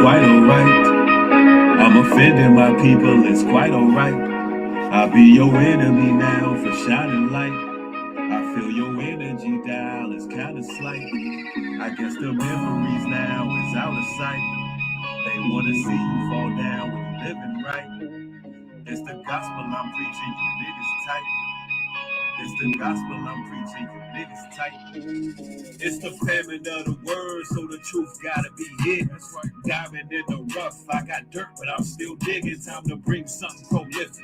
quite alright. I'm offending my people, it's quite alright. I'll be your enemy now for shining light. I feel your energy dial is kinda slight. I guess the memories now is out of sight. They wanna see you fall down when you living right. It's the gospel I'm preaching, you niggas tight. It's the gospel I'm preaching, you niggas tight. It's the famine of the word, so the truth gotta be hid. Diamond in the rough, I got dirt, but I'm still digging. Time to bring something prolific.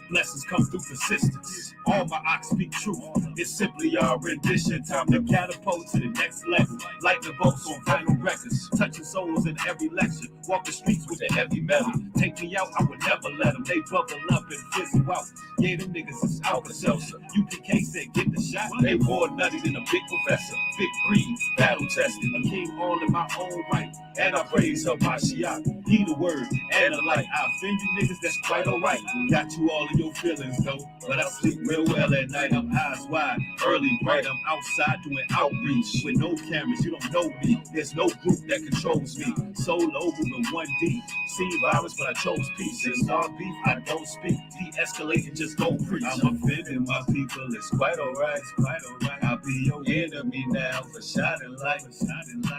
Blessings come through persistence. All my ox speak truth. It's simply our rendition. Time to catapult to the next level. Light the bolts on vinyl records. Touching souls in every lecture. Walk the streets with the heavy metal. Take me out, I would never let them. They bubble up and fizzle out. Yeah, them niggas is Alka-Seltzer. UPK said get the shot. They more nutty than a big professor. Big breed, battle tested. A king all in my own right. And I praise her Mashiach. He the word and the light. I offend you niggas, that's quite alright. Got you all in your feelings though. But I sleep real well at night. I'm eyes wide, early bright. I'm outside doing outreach with no cameras. You don't know me. There's no group that controls me. Solo moving 1D. Seen violence, but I chose peace. And start beef, I don't speak. De-escalate and just go preach. I'm offending my people. It's quite alright. It's quite alright. I'll be your enemy now for shining light.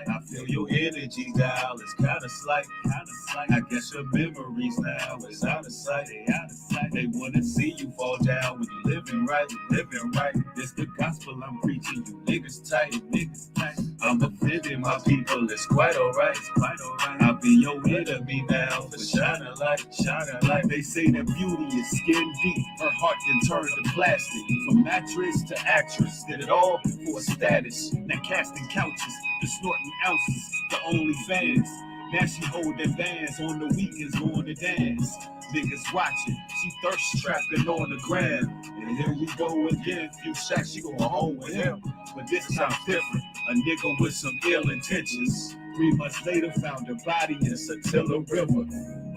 I feel your energy dial. It's kinda slight. I guess your memories now is out of sight. They wanna see you fall down when you living right. It's the gospel I'm preaching. You niggas tight. I'm offending my people. It's quite alright. I'll be your enemy now for shining light. They say that beauty is skin deep. Her heart can turn to plastic. From mattress to actress, did it all for status. Now casting couches, the snorting ounces, the only fans. Now she holding bands on the weekends, going to dance. Niggas watching, she thirst trapping on the ground. And here we go again. Few shacks, she going home with him. But this time different. A nigga with some ill intentions. 3 months later, found her body in Satilla River.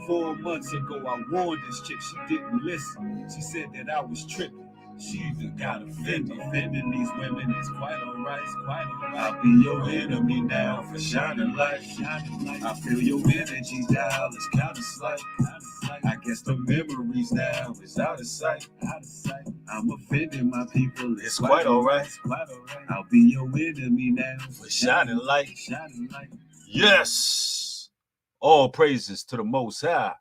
4 months ago, I warned this chick, she didn't listen. She said that I was tripping. She even got offended. Offending these women is quite alright. I'll be your enemy now for shining light. I feel your energy dial is kinda slight. I guess the memories now is out of sight. I'm offending my people. It's quite alright. I'll be your enemy now for shining light. Yes. All praises to the Most High.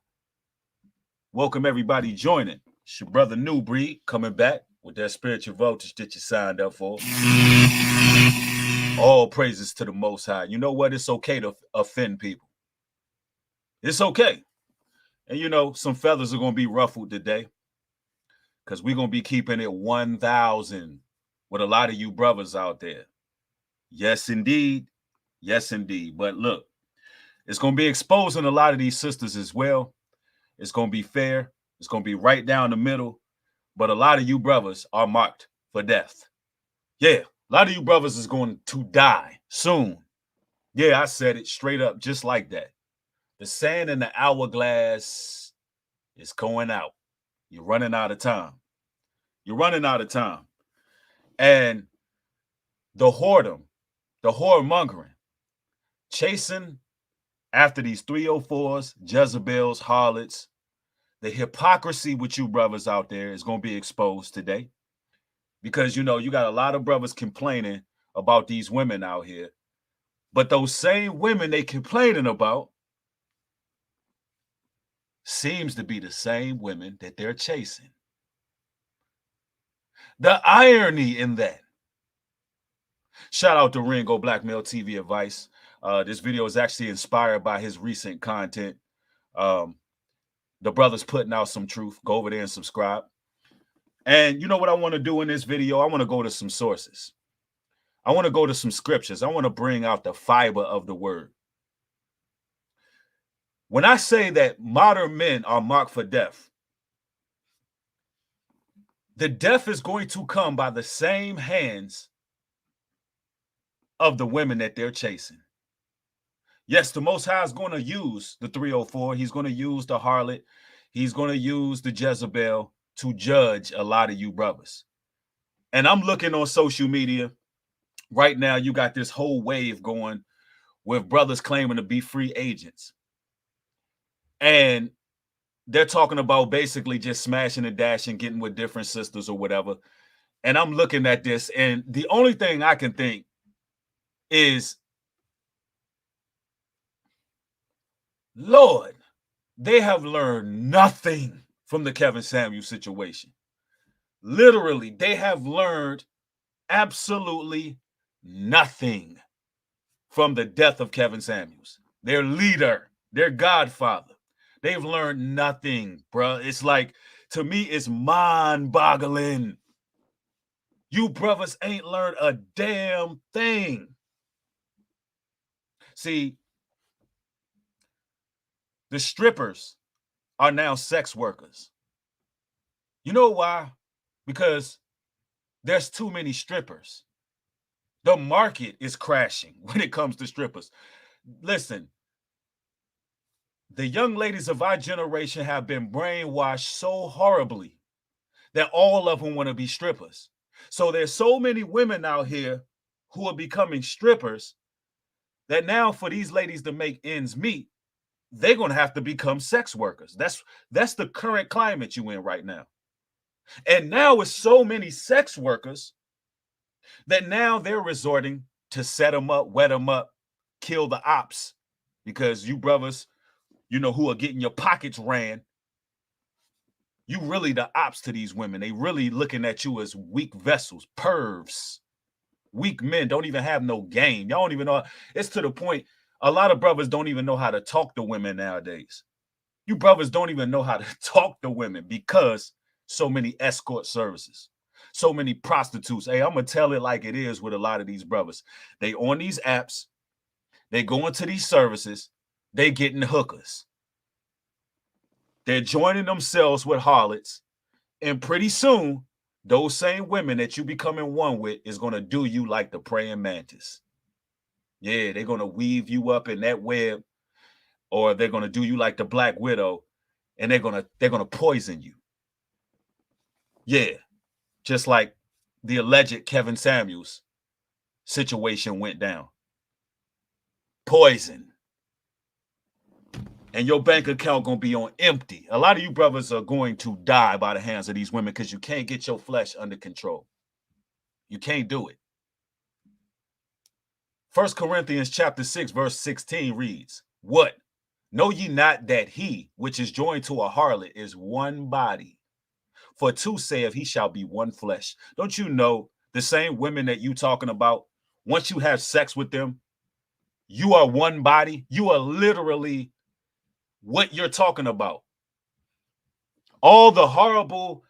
Welcome everybody joining. It's your brother New Breed coming back with that spiritual voltage that you signed up for. All praises to the Most High. You know what? It's okay to offend people. It's okay. And you know, some feathers are going to be ruffled today because we're going to be keeping it 1,000 with a lot of you brothers out there. Yes, indeed. Yes, indeed. But look, it's going to be exposing a lot of these sisters as well. It's going to be fair. It's going to be right down the middle. But a lot of you brothers are marked for death. Yeah, a lot of you brothers is going to die soon. Yeah, I said it straight up just like that. The sand in the hourglass is going out. You're running out of time. And the whoredom, the whoremongering, chasing after these 304s, Jezebels, harlots, the hypocrisy with you brothers out there is going to be exposed today. Because, you know, you got a lot of brothers complaining about these women out here. But those same women they complaining about seems to be the same women that they're chasing. The irony in that. Shout out to Ringo Blackmail TV Advice. This video is actually inspired by his recent content. The brother's putting out some truth. Go over there and subscribe. And you know what I want to do in this video? I want to go to some sources. I want to go to some scriptures. I want to bring out the fiber of the word. When I say that modern men are marked for death, the death is going to come by the same hands of the women that they're chasing. Yes, the Most High is going to use the 304. He's going to use the harlot. He's going to use the Jezebel to judge a lot of you brothers. And I'm looking on social media right now. You got this whole wave going with brothers claiming to be free agents. And they're talking about basically just smashing and dashing, getting with different sisters or whatever. And I'm looking at this, and the only thing I can think is, Lord, they have learned nothing from the Kevin Samuels situation. Literally, they have learned absolutely nothing from the death of Kevin Samuels, their leader, their godfather. They've learned nothing, bro. It's like, to me, it's mind-boggling. You brothers ain't learned a damn thing. See, the strippers are now sex workers. You know why? Because there's too many strippers. The market is crashing when it comes to strippers. Listen, the young ladies of our generation have been brainwashed so horribly that all of them want to be strippers. So there's so many women out here who are becoming strippers that now for these ladies to make ends meet, they're going to have to become sex workers. That's the current climate you in right now. And now with so many sex workers that now they're resorting to set them up, wet them up, kill the ops, because you brothers, who are getting your pockets ran, you really the ops to these women. They really looking at you as weak vessels, pervs, weak men, don't even have no game. Y'all don't even know. It's to the point, a lot of brothers don't even know how to talk to women nowadays. You brothers don't even know how to talk to women because so many escort services, so many prostitutes. Hey, I'm going to tell it like it is with a lot of these brothers. They on these apps, they go into these services, they getting hookers. They're joining themselves with harlots, and pretty soon, those same women that you becoming one with is going to do you like the praying mantis. Yeah, they're going to weave you up in that web, or they're going to do you like the Black Widow, and they're going to poison you. Yeah, just like the alleged Kevin Samuels situation went down. Poison. And your bank account going to be on empty. A lot of you brothers are going to die by the hands of these women because you can't get your flesh under control. You can't do it. 1 Corinthians chapter 6, verse 16 reads, "What? Know ye not that he which is joined to a harlot is one body? For two saith he shall be one flesh." Don't you know the same women that you talking about, once you have sex with them, you are one body? You are literally what you're talking about. All the horrible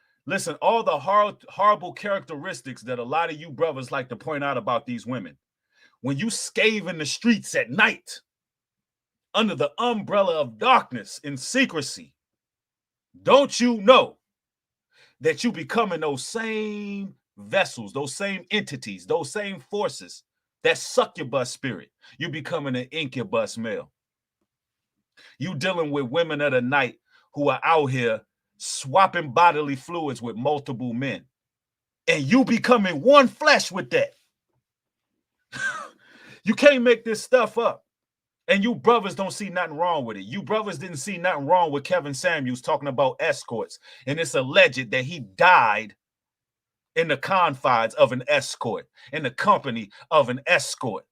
characteristics that a lot of you brothers like to point out about these women. When you scave in the streets at night, under the umbrella of darkness in secrecy, don't you know that you becoming those same vessels, those same entities, those same forces that succubus spirit? You becoming an incubus male. You dealing with women of the night who are out here swapping bodily fluids with multiple men, and you becoming one flesh with that. You can't make this stuff up. And you brothers don't see nothing wrong with it. You brothers didn't see nothing wrong with Kevin Samuels talking about escorts. And it's alleged that he died in the confines of an escort, in the company of an escort.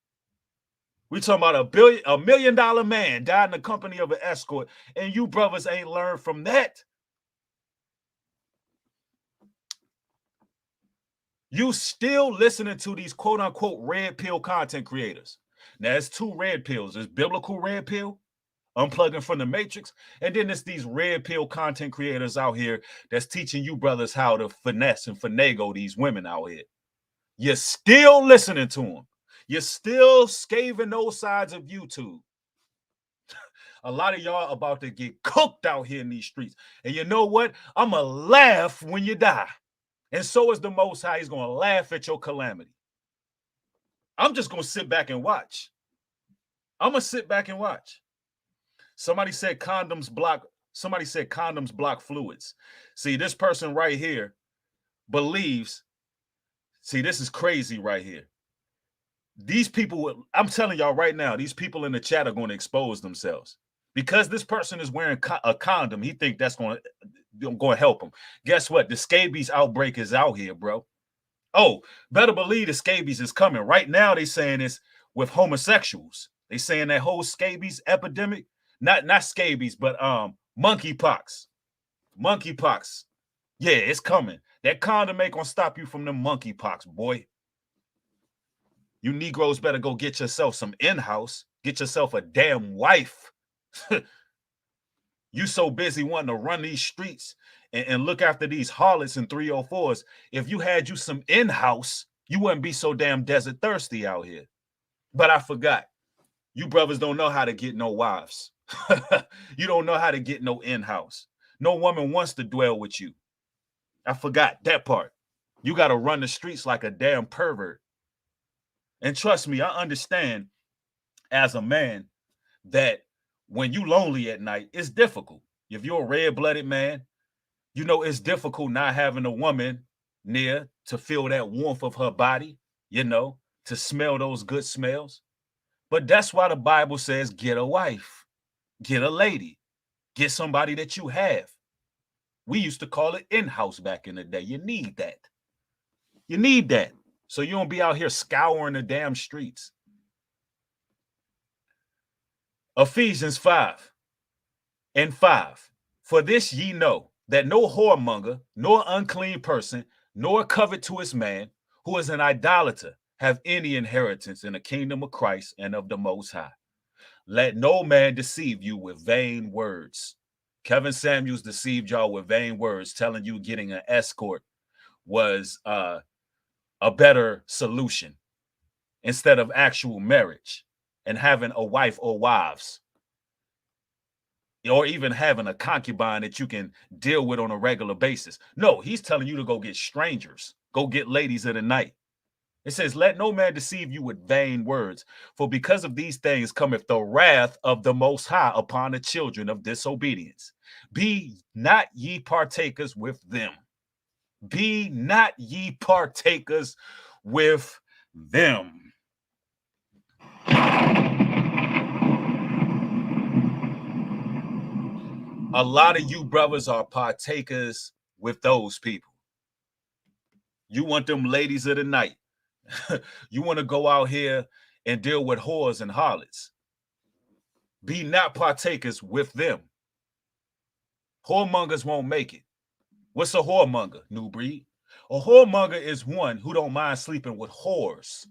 We talking about a $1 million man died in the company of an escort, and you brothers ain't learned from that. You still listening to these quote unquote red pill content creators. Now, there's two red pills. There's biblical red pill, unplugging from the matrix, and then it's these red pill content creators out here that's teaching you brothers how to finesse and finagle these women out here. You're still listening to them. You're still scaving those sides of YouTube. A lot of y'all about to get cooked out here in these streets. And you know what? I'm going to laugh when you die. And so is the Most High. He's going to laugh at your calamity. I'm just going to sit back and watch. I'm going to sit back and watch. Somebody said condoms block fluids. See, this person right here believes, see, this is crazy right here. These people, I'm telling y'all right now, these people in the chat are going to expose themselves. Because this person is wearing a condom, he think that's going to help him. Guess what? The scabies outbreak is out here, bro. Oh, better believe the scabies is coming. Right now, they saying it's with homosexuals. They saying that whole scabies epidemic, not scabies, but monkeypox. Monkeypox. Yeah, it's coming. That condom ain't gonna stop you from the monkeypox, boy. You Negroes better go get yourself some in-house. Get yourself a damn wife. You so busy wanting to run these streets and look after these harlots and 304s. If you had you some in-house, you wouldn't be so damn desert thirsty out here. But I forgot. You brothers don't know how to get no wives. You don't know how to get no in-house. No woman wants to dwell with you. I forgot that part. You got to run the streets like a damn pervert. And trust me, I understand as a man that when you lonely at night, it's difficult. If you're a red-blooded man, you know it's difficult not having a woman near to feel that warmth of her body, you know, to smell those good smells. But that's why the Bible says get a wife, get a lady, get somebody that you have. We used to call it in-house back in the day. You need that. You need that. So you don't be out here scouring the damn streets. Ephesians 5:5. For this ye know, that no whoremonger, nor unclean person, nor covetous man, who is an idolater, have any inheritance in the kingdom of Christ and of the Most High. Let no man deceive you with vain words. Kevin Samuels deceived y'all with vain words, telling you getting an escort was a better solution instead of actual marriage and having a wife or wives, or even having a concubine that you can deal with on a regular basis. No, he's telling you to go get strangers, go get ladies of the night. It says, let no man deceive you with vain words, for because of these things cometh the wrath of the Most High upon the children of disobedience. Be not ye partakers with them. Be not ye partakers with them. A lot of you brothers are partakers with those people. You want them ladies of the night. You want to go out here and deal with whores and harlots. Be not partakers with them. Whoremongers won't make it. What's a whoremonger, new breed? A whoremonger is one who don't mind sleeping with whores.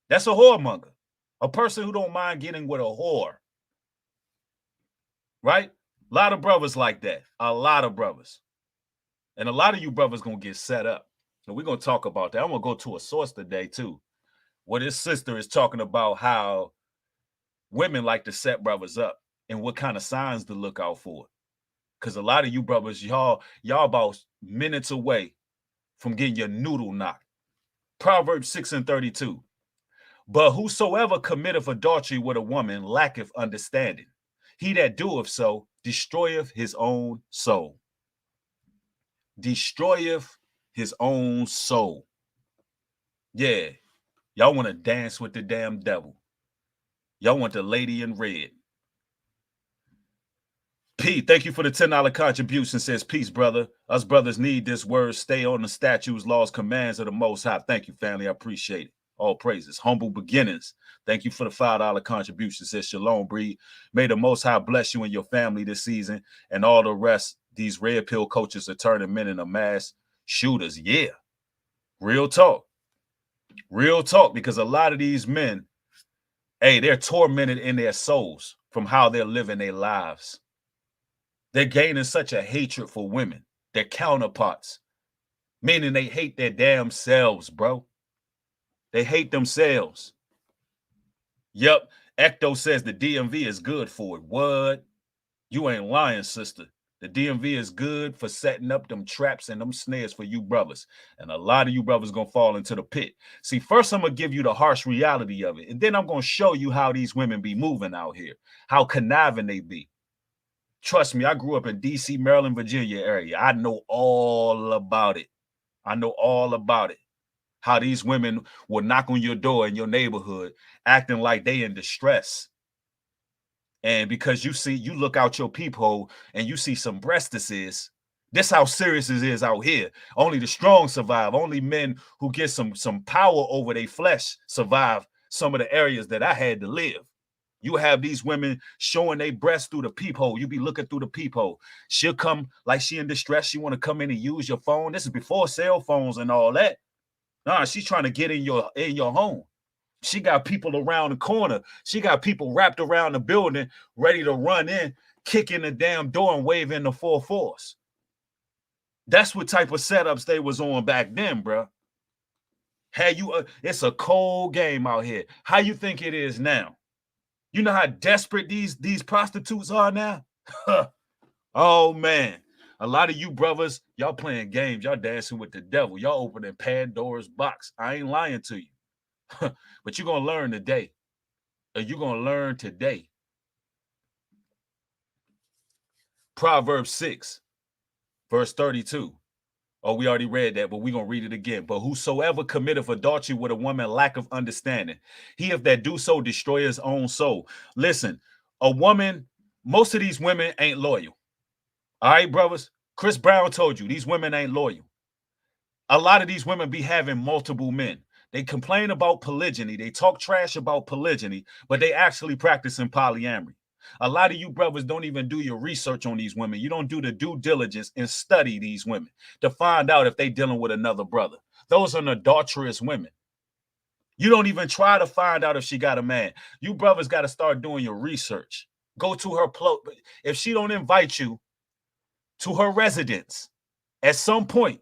That's a whoremonger. A person who don't mind getting with a whore. Right? A lot of brothers like that. A lot of brothers. And a lot of you brothers going to get set up. And we're going to talk about that. I'm going to go to a source today, too, where this sister is talking about how women like to set brothers up and what kind of signs to look out for. Because a lot of you brothers, y'all about minutes away from getting your noodle knocked. Proverbs 6:32. But whosoever committeth adultery with a woman lacketh understanding. He that doeth so destroyeth his own soul. Destroyeth his own soul. Yeah. Y'all want to dance with the damn devil. Y'all want the lady in red. P, thank you for the $10 contribution. Says, peace, brother. Us brothers need this word. Stay on the statutes, laws, commands of the Most High. Thank you, family. I appreciate it. All praises. Humble beginnings. Thank you for the $5 contribution. Says, shalom, breed. May the Most High bless you and your family this season and all the rest. These red pill coaches are turning men into mass shooters. Yeah. Real talk. Real talk, because a lot of these men, hey, they're tormented in their souls from how they're living their lives. They're gaining such a hatred for women, their counterparts, meaning they hate their damn selves, bro. They hate themselves. Yep. Ecto says the DMV is good for it. What? You ain't lying, sister. The DMV is good for setting up them traps and them snares for you brothers. And a lot of you brothers going to fall into the pit. See, first I'm going to give you the harsh reality of it. And then I'm going to show you how these women be moving out here, how conniving they be. Trust me, I grew up in D.C., Maryland, Virginia area. I know all about it. I know all about it. How these women will knock on your door in your neighborhood, acting like they in distress. And because you look out your peephole and you see some breastises. This how serious it is out here. Only the strong survive. Only men who get some power over their flesh survive some of the areas that I had to live. You have these women showing their breasts through the peephole. You be looking through the peephole. She'll come like she in distress. She want to come in and use your phone. This is before cell phones and all that. Nah, she's trying to get in your home. She got people around the corner. She got people wrapped around the building, ready to run in, kicking the damn door and waving the 4-4s. That's what type of setups they was on back then, bro. Hey, it's a cold game out here. How you think it is now? You know how desperate these prostitutes are now? Oh, man. A lot of you brothers, y'all playing games. Y'all dancing with the devil. Y'all opening Pandora's box. I ain't lying to you. But you're going to learn today. You're going to learn today. Proverbs 6, verse 32. Oh, we already read that, but we're going to read it again. But whosoever committeth adultery with a woman lack of understanding, he if that do so destroy his own soul. Listen, a woman, most of these women ain't loyal. All right, brothers? Chris Brown told you these women ain't loyal. A lot of these women be having multiple men. They complain about polygyny. They talk trash about polygyny, but they actually practicing polyamory. A lot of you brothers don't even do your research on these women. You don't do the due diligence and study these women to find out if they dealing with another brother. Those are adulterous women. You don't even try to find out if she got a man. You brothers got to start doing your research. Go to her if she don't invite you to her residence at some point,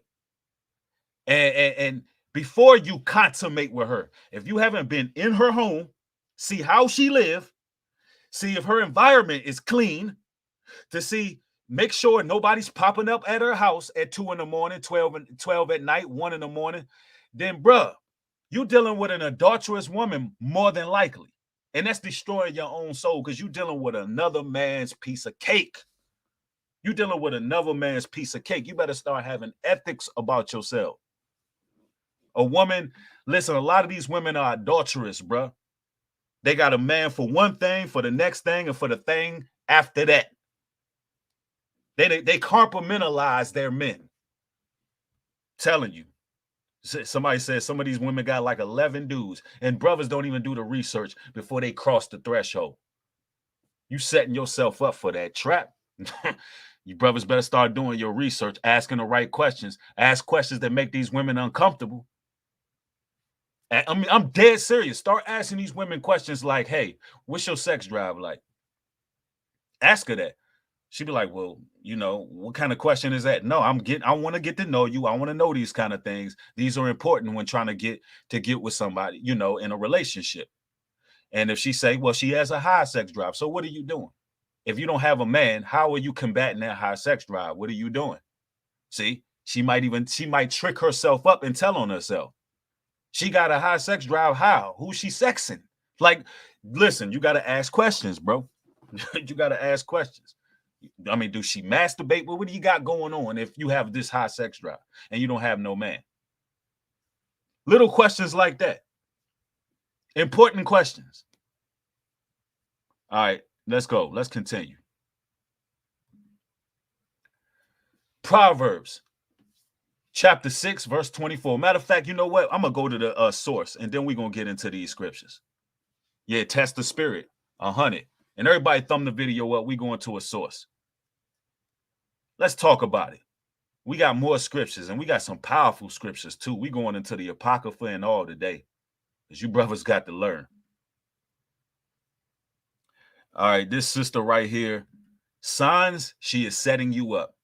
and before you consummate with her, if you haven't been in her home, see how she live, see if her environment is clean, to make sure nobody's popping up at her house at 2 in the morning, 12 at night, 1 in the morning, then bruh, you dealing with an adulterous woman more than likely. And that's destroying your own soul because you dealing with another man's piece of cake. You dealing with another man's piece of cake. You better start having ethics about yourself. A woman, listen, a lot of these women are adulterous, bro. They got a man for one thing, for the next thing, and for the thing after that. They compartmentalize their men. Telling you. Somebody said some of these women got like 11 dudes, and brothers don't even do the research before they cross the threshold. You setting yourself up for that trap. You brothers better start doing your research, asking the right questions. Ask questions that make these women uncomfortable. I mean, I'm dead serious. Start asking these women questions like, hey, what's your sex drive like? Ask her that. She'd be like, well, what kind of question is that? No, I want to get to know you. I want to know these kind of things. These are important when trying to get with somebody, in a relationship. And if she say, well, she has a high sex drive. So what are you doing? If you don't have a man, how are you combating that high sex drive? What are you doing? See, she might trick herself up and tell on herself. She got a high sex drive. How? Who's she sexing? Like, listen, you got to ask questions, bro. You got to ask questions. I mean, does she masturbate? What do you got going on if you have this high sex drive and you don't have no man? Little questions like that. Important questions. All right, let's go. Let's continue. Proverbs chapter 6, verse 24. Matter of fact, you know what? I'm going to go to the source, and then we're going to get into these scriptures. Yeah, test the spirit, 100. And everybody thumb the video up. We going to a source. Let's talk about it. We got more scriptures, and we got some powerful scriptures, too. We going into the Apocrypha and all today, because you brothers got to learn. All right, this sister right here, signs she is setting you up.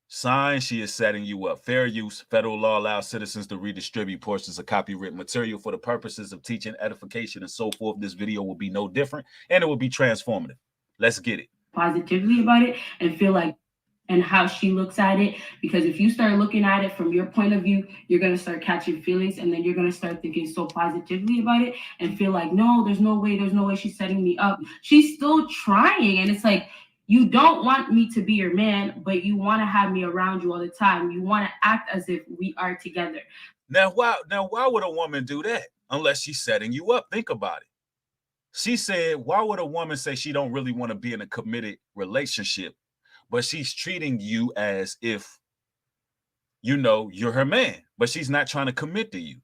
Signs she is setting you up. Fair use. Federal law allows citizens to redistribute portions of copyright material for the purposes of teaching, edification, and so forth. This video will be no different, and it will be transformative. Let's get it. Positively about it and feel like, and how she looks at it, because if you start looking at it from your point of view, you're going to start catching feelings, and then you're going to start thinking so positively about it and feel like, no, there's no way she's setting me up. She's still trying, and it's like, you don't want me to be your man, but you want to have me around you all the time. You want to act as if we are together. Now why would a woman do that unless she's setting you up? Think about it. She said, why would a woman say she don't really want to be in a committed relationship, but she's treating you as if, you know, you're her man, but she's not trying to commit to you?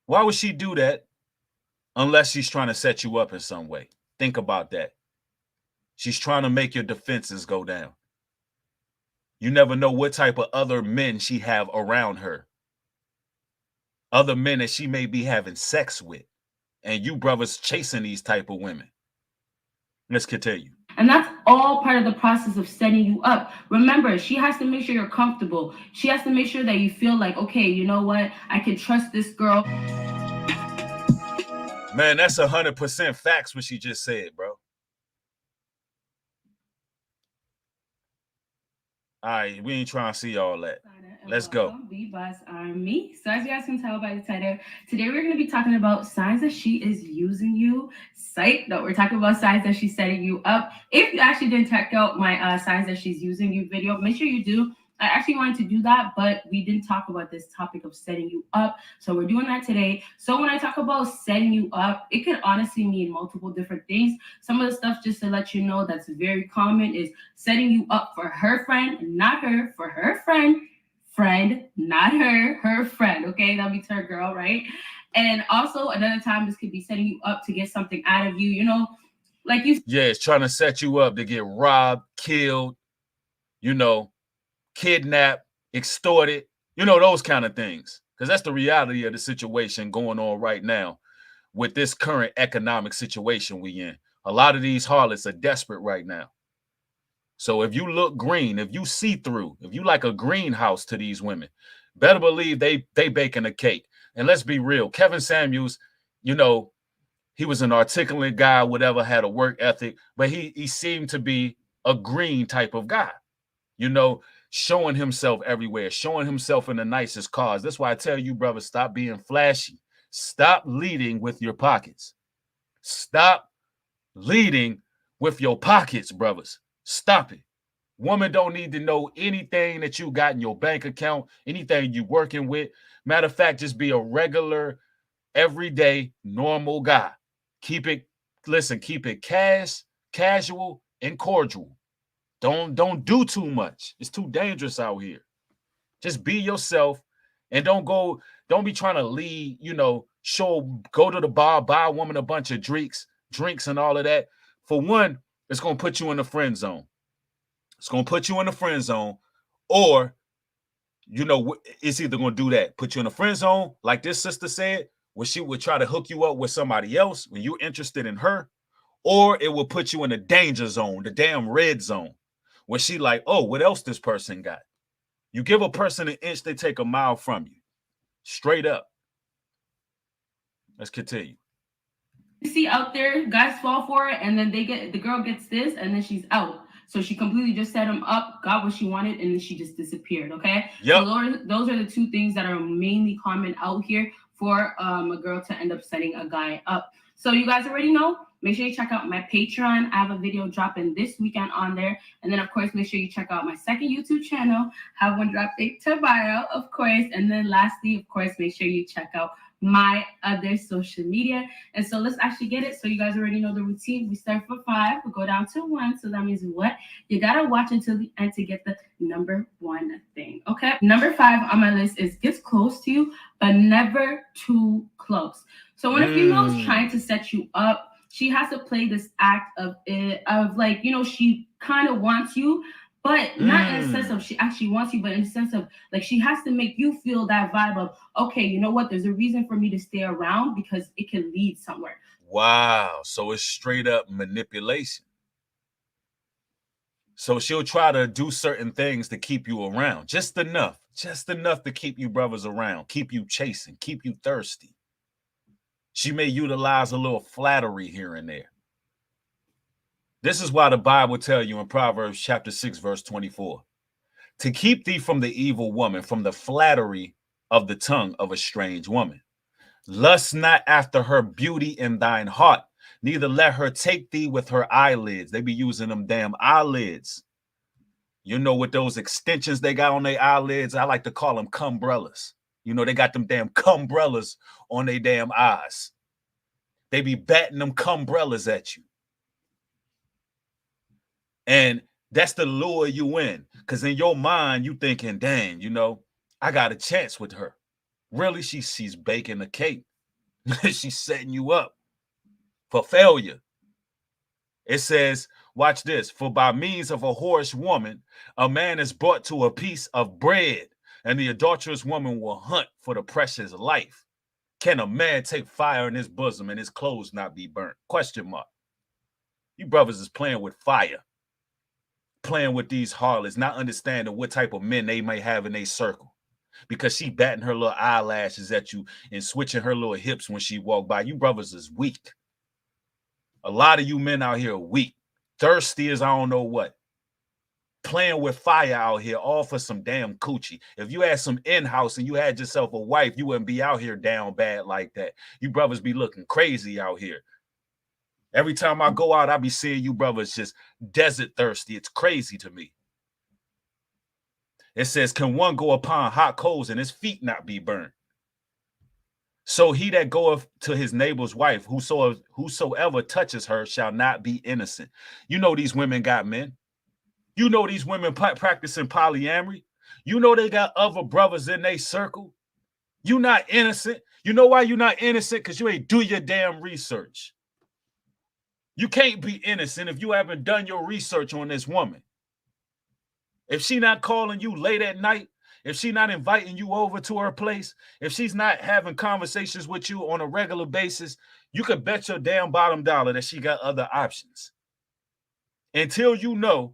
Why would she do that unless she's trying to set you up in some way? Think about that. She's trying to make your defenses go down. You never know what type of other men she have around her. Other men that she may be having sex with. And you brothers chasing these type of women. Let's continue. And that's all part of the process of setting you up. Remember, she has to make sure you're comfortable. She has to make sure that you feel like, okay, you know what? I can trust this girl. Man, that's 100% facts what she just said, bro. All right, we ain't trying to see all that. Let's go. B-Boss Army. So as you guys can tell by the title, today we're going to be talking about signs that she is using you. Psych, that we're talking about signs that she's setting you up. If you actually didn't check out my signs that she's using you video, make sure you do. I actually wanted to do that, but we didn't talk about this topic of setting you up. So we're doing that today. So when I talk about setting you up, it could honestly mean multiple different things. Some of the stuff, just to let you know, that's very common is setting you up for her friend, not her, for her friend, not her friend. Okay, that means her girl, right? And also another time, this could be setting you up to get something out of you, you know, like you. Yeah, it's trying to set you up to get robbed, killed, you know, kidnapped, extorted, you know, those kind of things. Because that's the reality of the situation going on right now with this current economic situation we in. A lot of these harlots are desperate right now. So if you look green, if you see through, if you like a greenhouse to these women, better believe they baking a cake. And let's be real, Kevin Samuels, you know, he was an articulate guy, whatever, had a work ethic, but he seemed to be a green type of guy, you know, showing himself everywhere, showing himself in the nicest cars. That's why I tell you, brother, stop being flashy. Stop leading with your pockets. Stop leading with your pockets, brothers. Stop it. Woman don't need to know anything that you got in your bank account, anything you working with. Matter of fact, just be a regular, everyday, normal guy. Keep it casual, and cordial. Don't do too much. It's too dangerous out here. Just be yourself and don't be trying to lead, you know, go to the bar, buy a woman a bunch of drinks and all of that. For one, it's going to put you in the friend zone. It's going to put you in the friend zone, or, you know, it's either going to do that, put you in the friend zone, like this sister said, where she would try to hook you up with somebody else when you're interested in her, or it will put you in the danger zone, the damn red zone, where she like, oh, what else this person got? You give a person an inch, they take a mile from you. Straight up. Let's continue. You see out there, guys fall for it, and then the girl gets this, and then she's out. So she completely just set him up, got what she wanted, and then she just disappeared, okay? Yep. So those are the two things that are mainly common out here for a girl to end up setting a guy up. So you guys already know, make sure you check out my Patreon. I have a video dropping this weekend on there. And then, of course, make sure you check out my second YouTube channel. Have one drop link to bio, of course. And then lastly, of course, make sure you check out my other social media. And so let's actually get it. So you guys already know the routine. We start for 5, we go down to 1. So that means what? You gotta watch until the end to get the number 1 thing. Okay. Number 5 on my list is gets close to you, but never too close. So when a female is trying to set you up, she has to play this act of like, you know, she kind of wants you, but not in the sense of she actually wants you, but in the sense of like she has to make you feel that vibe of, okay, you know what? There's a reason for me to stay around because it can lead somewhere. Wow. So it's straight up manipulation. So she'll try to do certain things to keep you around. Just enough to keep you brothers around, keep you chasing, keep you thirsty. She may utilize a little flattery here and there. This is why the Bible tells you in Proverbs chapter 6, verse 24, to keep thee from the evil woman, from the flattery of the tongue of a strange woman. Lust not after her beauty in thine heart, neither let her take thee with her eyelids. They be using them damn eyelids. You know, with those extensions they got on their eyelids, I like to call them cumbrellas. You know, they got them damn cumbrellas on their damn eyes. They be batting them umbrellas at you. And that's the lure you in. Because in your mind, you thinking, dang, I got a chance with her. Really, she's baking a cake. She's setting you up for failure. It says, watch this. For by means of a whorish woman, a man is brought to a piece of bread, and the adulterous woman will hunt for the precious life. Can a man take fire in his bosom and his clothes not be burnt? Question mark. You brothers is playing with fire, playing with these harlots, not understanding what type of men they may have in their circle. Because she batting her little eyelashes at you and switching her little hips when she walk by. You brothers is weak. A lot of you men out here are weak. Thirsty as I don't know what. Playing with fire out here, all for some damn coochie. If you had some in-house and you had yourself a wife, you wouldn't be out here down bad like that. You brothers be looking crazy out here. Every time I go out, I be seeing you brothers just desert thirsty. It's crazy to me. It says, can one go upon hot coals and his feet not be burned? So he that goeth to his neighbor's wife, whosoever touches her shall not be innocent. You know these women got men. You know these women practicing polyamory. You know they got other brothers in their circle. You not innocent. You know why you not innocent? Because you ain't do your damn research. You can't be innocent if you haven't done your research on this woman. If she not calling you late at night, if she not inviting you over to her place, if she's not having conversations with you on a regular basis, you could bet your damn bottom dollar that she got other options. Until you know,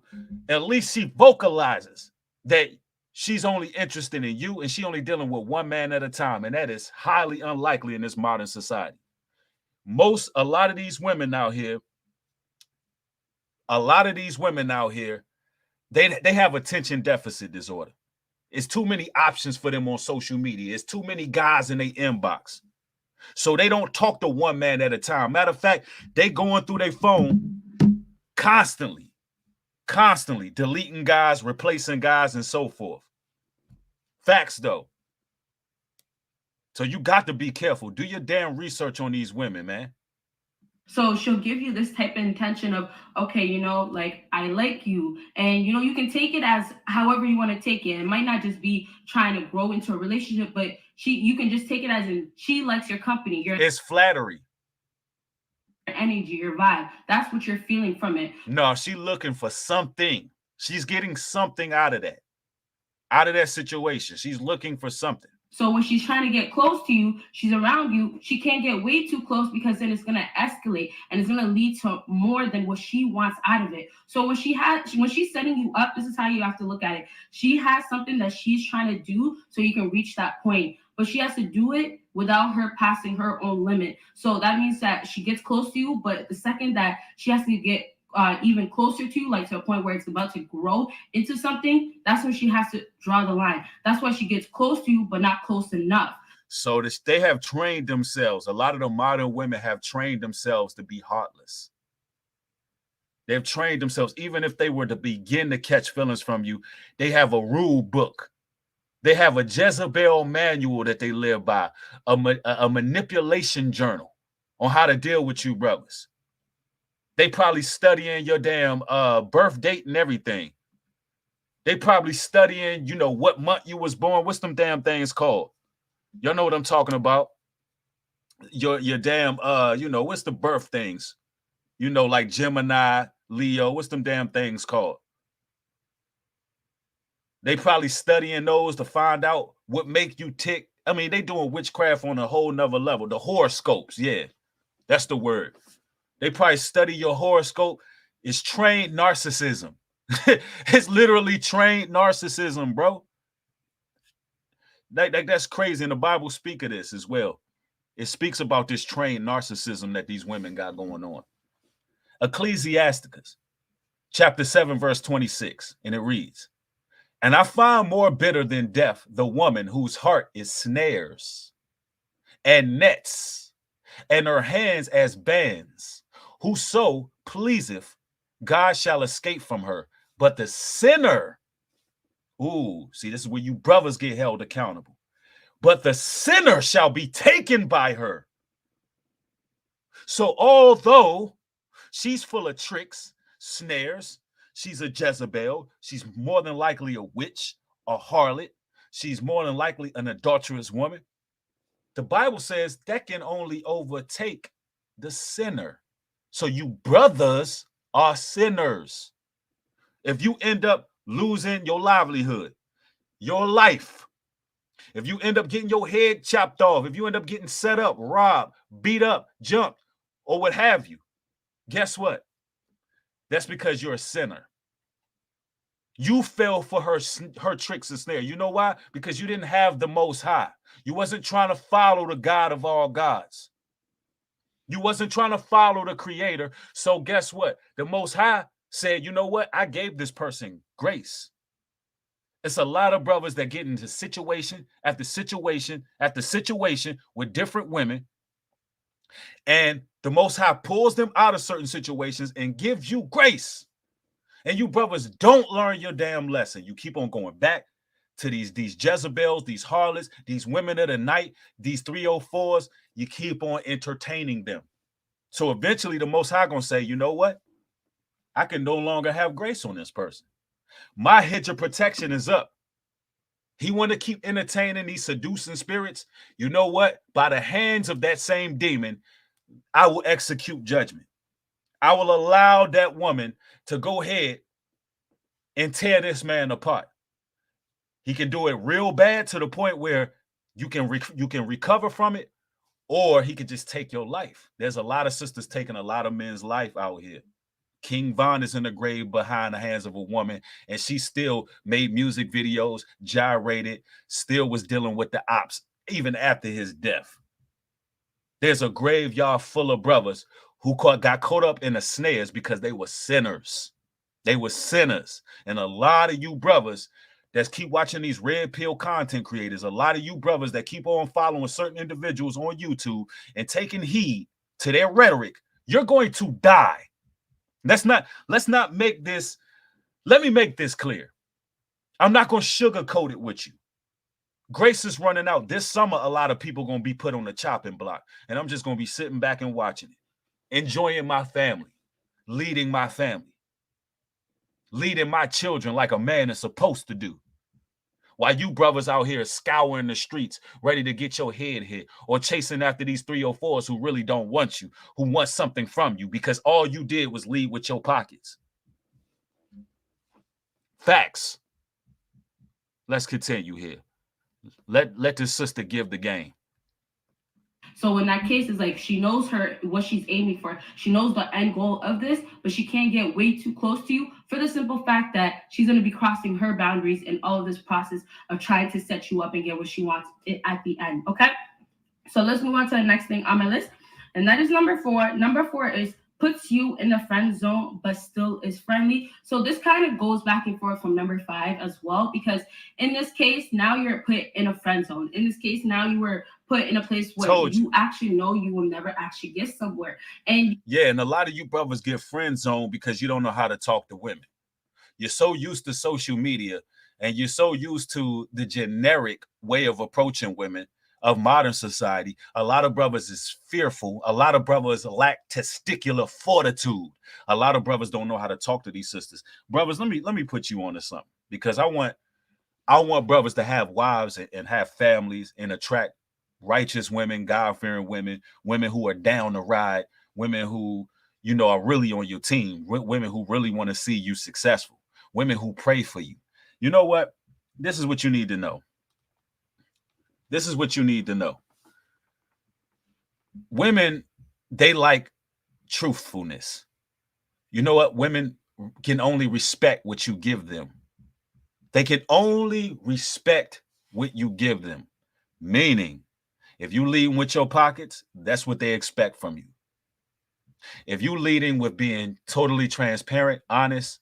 at least she vocalizes that she's only interested in you and she only dealing with one man at a time. And that is highly unlikely in this modern society. A lot of these women out here, they have attention deficit disorder. It's too many options for them on social media. It's too many guys in their inbox. So they don't talk to one man at a time. Matter of fact, they going through their phone constantly deleting guys, replacing guys, and so forth. Facts, though. So you got to be careful. Do your damn research on these women, man. So she'll give you this type of intention of, okay, like, I like you. And, you can take it as however you want to take it. It might not just be trying to grow into a relationship, but you can just take it as in she likes your company. It's flattery. Your energy, your vibe. That's what you're feeling from it. No, she's looking for something. She's getting something out of that situation. She's looking for something. So when she's trying to get close to you, she's around you, she can't get way too close because then it's going to escalate and it's going to lead to more than what she wants out of it. So when she's setting you up, this is how you have to look at it. She has something that she's trying to do so you can reach that point, but she has to do it without her passing her own limit. So that means that she gets close to you, but the second that she has to get even closer to you, like to a point where it's about to grow into something, that's when she has to draw the line. That's why she gets close to you, but not close enough. So they have trained themselves. A lot of the modern women have trained themselves to be heartless. They've trained themselves, even if they were to begin to catch feelings from you, they have a rule book. They have a Jezebel manual that they live by, a manipulation journal on how to deal with you brothers. They probably studying your damn birth date and everything. They probably studying, what month you was born. What's them damn things called? Y'all know what I'm talking about. Your damn, what's the birth things? Like Gemini, Leo. What's them damn things called? They probably studying those to find out what make you tick. I mean, they doing witchcraft on a whole nother level. The horoscopes, yeah, that's the word. They probably study your horoscope. It's trained narcissism. It's literally trained narcissism, bro. That's crazy. And the Bible speaks of this as well. It speaks about this trained narcissism that these women got going on. Ecclesiasticus, chapter 7, verse 26. And it reads, and I find more bitter than death the woman whose heart is snares and nets, and her hands as bands. Whoso pleaseth, God shall escape from her. But the sinner, see, this is where you brothers get held accountable. But the sinner shall be taken by her. So although she's full of tricks, snares, she's a Jezebel, she's more than likely a witch, a harlot, she's more than likely an adulterous woman. The Bible says that can only overtake the sinner. So you brothers are sinners. If you end up losing your livelihood, your life, if you end up getting your head chopped off, if you end up getting set up, robbed, beat up, jumped, or what have you, guess what? That's because you're a sinner. You fell for her tricks and snare. You know why? Because you didn't have the Most High. You wasn't trying to follow the God of all gods. You wasn't trying to follow the Creator. So guess what? The Most High said, you know what? I gave this person grace. It's a lot of brothers that get into situation after situation after situation with different women, and the Most High pulls them out of certain situations and gives you grace. And you brothers don't learn your damn lesson. You keep on going back to these Jezebels, these harlots, these women of the night, these 304s. You keep on entertaining them. So eventually the Most High gonna say, you know what? I can no longer have grace on this person. My hedge of protection is up. He want to keep entertaining these seducing spirits. You know what? By the hands of that same demon, I will execute judgment. I will allow that woman to go ahead and tear this man apart. He can do it real bad to the point where you can recover from it, or he could just take your life. There's a lot of sisters taking a lot of men's life out here. King Von is in the grave behind the hands of a woman, and she still made music videos, gyrated, still was dealing with the ops, even after his death. There's a graveyard full of brothers who got caught up in the snares because they were sinners. They were sinners. And a lot of you brothers that keep watching these red pill content creators, a lot of you brothers that keep on following certain individuals on YouTube and taking heed to their rhetoric, you're going to die. Let's not make this, let me make this clear. I'm not going to sugarcoat it with you. Grace is running out. This summer, a lot of people are going to be put on the chopping block, and I'm just going to be sitting back and watching it, enjoying my family, leading my family, leading my children like a man is supposed to do. While you brothers out here scouring the streets, ready to get your head hit, or chasing after these 304s who really don't want you, who want something from you because all you did was lead with your pockets. Facts. Let's continue here. Let this sister give the game. So in that case, it's like she knows what she's aiming for. She knows the end goal of this, but she can't get way too close to you for the simple fact that she's going to be crossing her boundaries in all of this process of trying to set you up and get what she wants at the end. Okay? So let's move on to the next thing on my list. And that is number 4. Number 4 is puts you in the friend zone, but still is friendly. So this kind of goes back and forth from number 5 as well, because in this case, now you're put in a friend zone. In this case, now you were put in a place where you actually know you will never actually get somewhere. And yeah, and a lot of you brothers get friend zone because you don't know how to talk to women. You're so used to social media, and you're so used to the generic way of approaching women of modern society. A lot of brothers is fearful. A lot of brothers lack testicular fortitude. A lot of brothers don't know how to talk to these sisters. Brothers, let me put you on to something, because I want brothers to have wives and have families and attract righteous women, God-fearing women, women who are down to ride, women who, you know, are really on your team, women who really want to see you successful, women who pray for you. You know what? This is what you need to know. This is what you need to know. Women, they like truthfulness. You know what? Women can only respect what you give them. They can only respect what you give them. Meaning, if you lead with your pockets, that's what they expect from you. If you leading with being totally transparent, honest,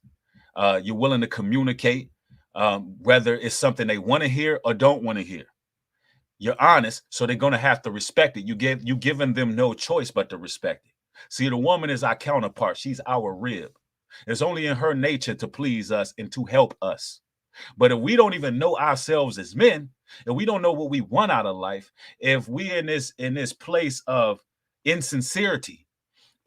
you're willing to communicate, whether it's something they want to hear or don't want to hear. You're honest, so they're going to have to respect it. You giving them no choice but to respect it. See, the woman is our counterpart. She's our rib. It's only in her nature to please us and to help us. But if we don't even know ourselves as men, if we don't know what we want out of life, if we in this place of insincerity,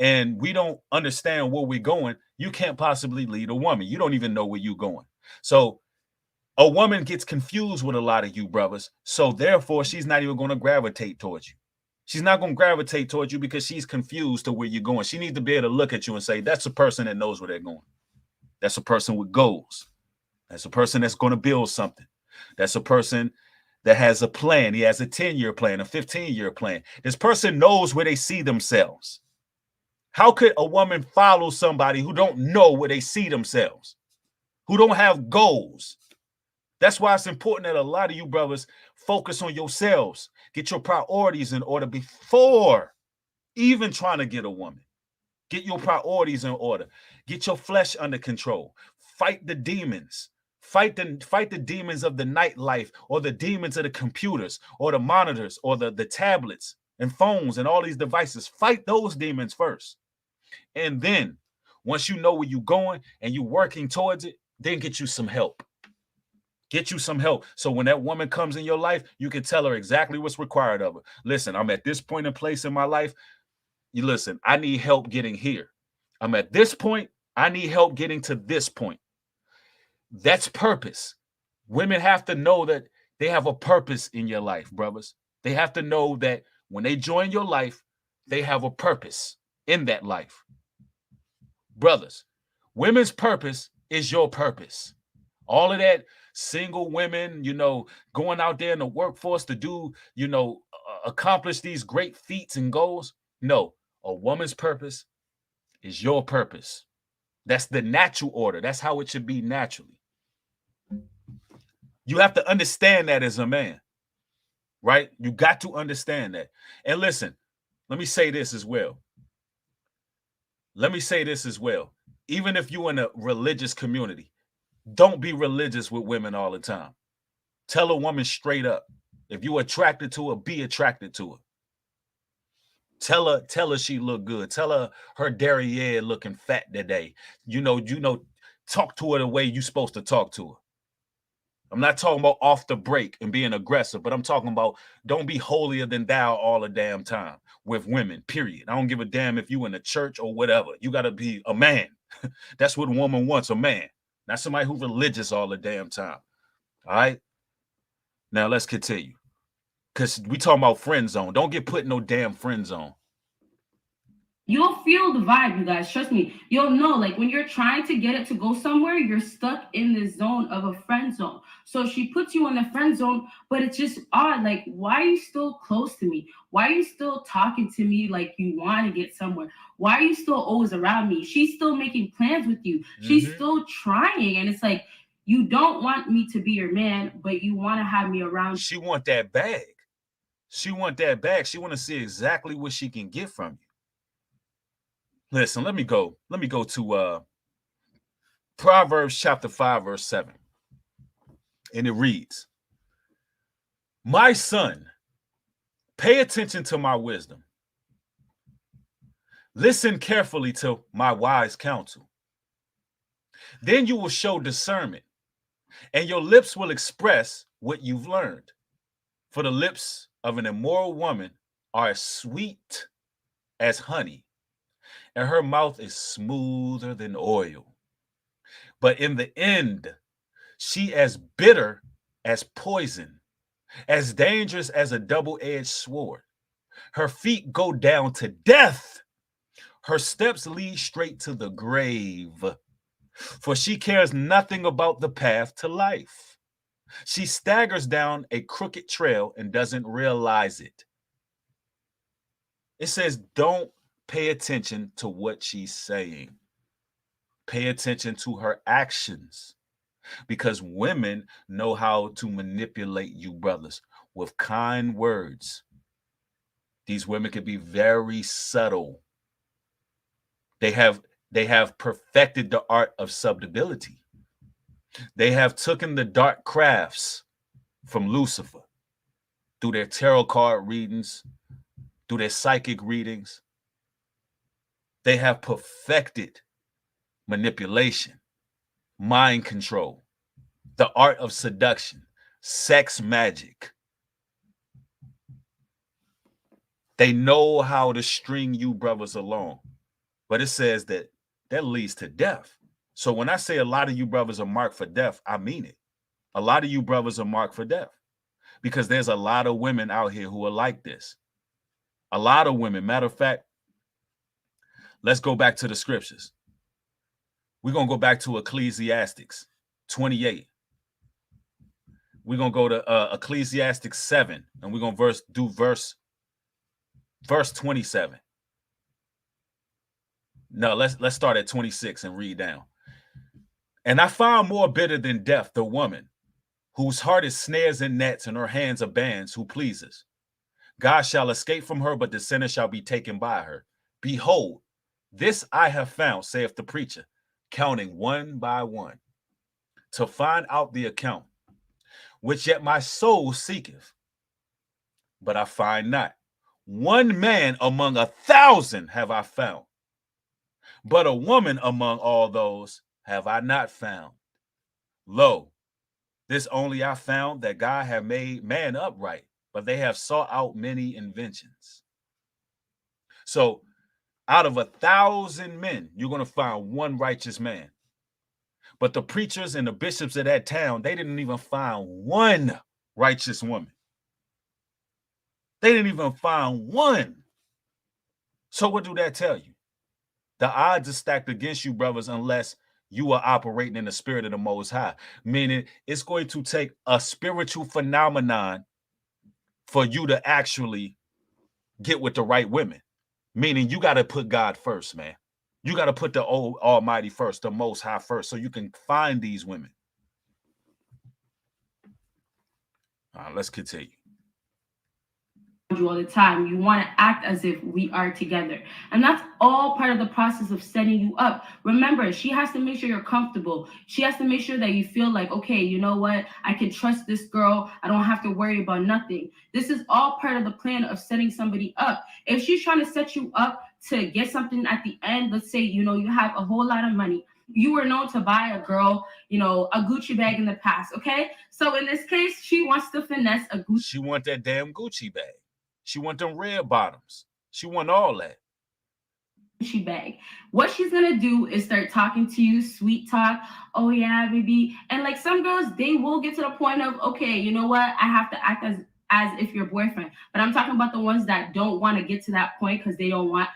and we don't understand where we're going, you can't possibly lead a woman. You don't even know where you're going. So a woman gets confused with a lot of you brothers. So therefore, she's not even going to gravitate towards you. She's not going to gravitate towards you because she's confused to where you're going. She needs to be able to look at you and say, that's a person that knows where they're going. That's a person with goals. That's a person that's going to build something. That's a person that has a plan. He has a 10-year plan, a 15-year plan. This person knows where they see themselves. How could a woman follow somebody who don't know where they see themselves, who don't have goals? That's why it's important that a lot of you brothers focus on yourselves. Get your priorities in order before even trying to get a woman. Get your priorities in order. Get your flesh under control. Fight the demons. Fight the demons of the nightlife, or the demons of the computers, or the monitors, or the tablets and phones and all these devices. Fight those demons first. And then once you know where you're going and you're working towards it, then get you some help. Get you some help. So when that woman comes in your life, you can tell her exactly what's required of her. Listen, I'm at this point in place in my life. You listen, I need help getting here. I'm at this point. I need help getting to this point. That's purpose. Women have to know that they have a purpose in your life, brothers. They have to know that when they join your life, they have a purpose in that life. Brothers, women's purpose is your purpose. All of that single women, going out there in the workforce to do, accomplish these great feats and goals. No, a woman's purpose is your purpose. That's the natural order. That's how it should be naturally. You have to understand that as a man, right? You got to understand that. And listen, let me say this as well. Even if you're in a religious community, don't be religious with women all the time. Tell a woman straight up. If you're attracted to her, be attracted to her. Tell her she look good. Tell her derriere looking fat today. Talk to her the way you're supposed to talk to her. I'm not talking about off the break and being aggressive, but I'm talking about don't be holier than thou all the damn time with women, period. I don't give a damn if you in a church or whatever. You got to be a man. That's what a woman wants, a man. Not somebody who's religious all the damn time. All right? Now, let's continue. Because we talking about friend zone. Don't get put in no damn friend zone. You'll feel the vibe, you guys. Trust me. You'll know, like, when you're trying to get it to go somewhere, you're stuck in the zone of a friend zone. So she puts you in the friend zone, but it's just odd. Like, why are you still close to me? Why are you still talking to me like you want to get somewhere? Why are you still always around me? She's still making plans with you. She's still trying. And it's like, you don't want me to be your man, but you want to have me around. She want that bag. She want to see exactly what she can get from you. Listen, let me go to Proverbs chapter 5, verse 7. And it reads, "My son, pay attention to my wisdom. Listen carefully to my wise counsel. Then you will show discernment, and your lips will express what you've learned. For the lips of an immoral woman are as sweet as honey, and her mouth is smoother than oil. But in the end, she as bitter as poison, as dangerous as a double-edged sword. Her feet go down to death. Her steps lead straight to the grave. For she cares nothing about the path to life. She staggers down a crooked trail and doesn't realize it." It says, don't pay attention to what she's saying. Pay attention to her actions, because women know how to manipulate you, brothers, with kind words. These women can be very subtle. They have perfected the art of subtlety. They have taken the dark crafts from Lucifer through their tarot card readings, through their psychic readings. They have perfected manipulation, mind control, the art of seduction, sex magic. They know how to string you brothers along. But it says that leads to death. So when I say a lot of you brothers are marked for death, I mean it. A lot of you brothers are marked for death because there's a lot of women out here who are like this. A lot of women. Matter of fact, let's go back to the scriptures. We're going to go back to Ecclesiastes 28. We're going to go to Ecclesiastes 7, and we're going to do verse 27. No, let's start at 26 and read down. And I found more bitter than death the woman, whose heart is snares and nets, and her hands are bands, who pleases. God shall escape from her, but the sinner shall be taken by her. Behold, this I have found, saith the preacher, counting one by one, to find out the account, which yet my soul seeketh, but I find not. One man among 1,000 have I found, but a woman among all those have I not found. Lo, this only I found, that God have made man upright, but they have sought out many inventions. So out of 1,000 men, you're going to find one righteous man. But the preachers and the bishops of that town, they didn't even find one righteous woman. They didn't even find one. So what do that tell you? The odds are stacked against you, brothers, unless you are operating in the spirit of the Most High. Meaning it's going to take a spiritual phenomenon for you to actually get with the right women. Meaning you got to put God first, man. You got to put the Almighty first, the Most High first, so you can find these women. Let's continue. All the time, you want to act as if we are together, and that's all part of the process of setting you up. Remember, she has to make sure you're comfortable. She has to make sure that you feel like, okay, you know what, I can trust this girl. I don't have to worry about nothing. This is all part of the plan of setting somebody up. If she's trying to set you up to get something at the end, let's say, you know, you have a whole lot of money. You were known to buy a girl, you know, a Gucci bag in the past, okay? So in this case, she wants to finesse a Gucci. She want that damn Gucci bag. She want them red bottoms. She want all that. Gucci bag. What she's gonna do is start talking to you, sweet talk. Oh yeah, baby. And like some girls, they will get to the point of, okay, you know what? I have to act as if your boyfriend. But I'm talking about the ones that don't want to get to that point because they don't want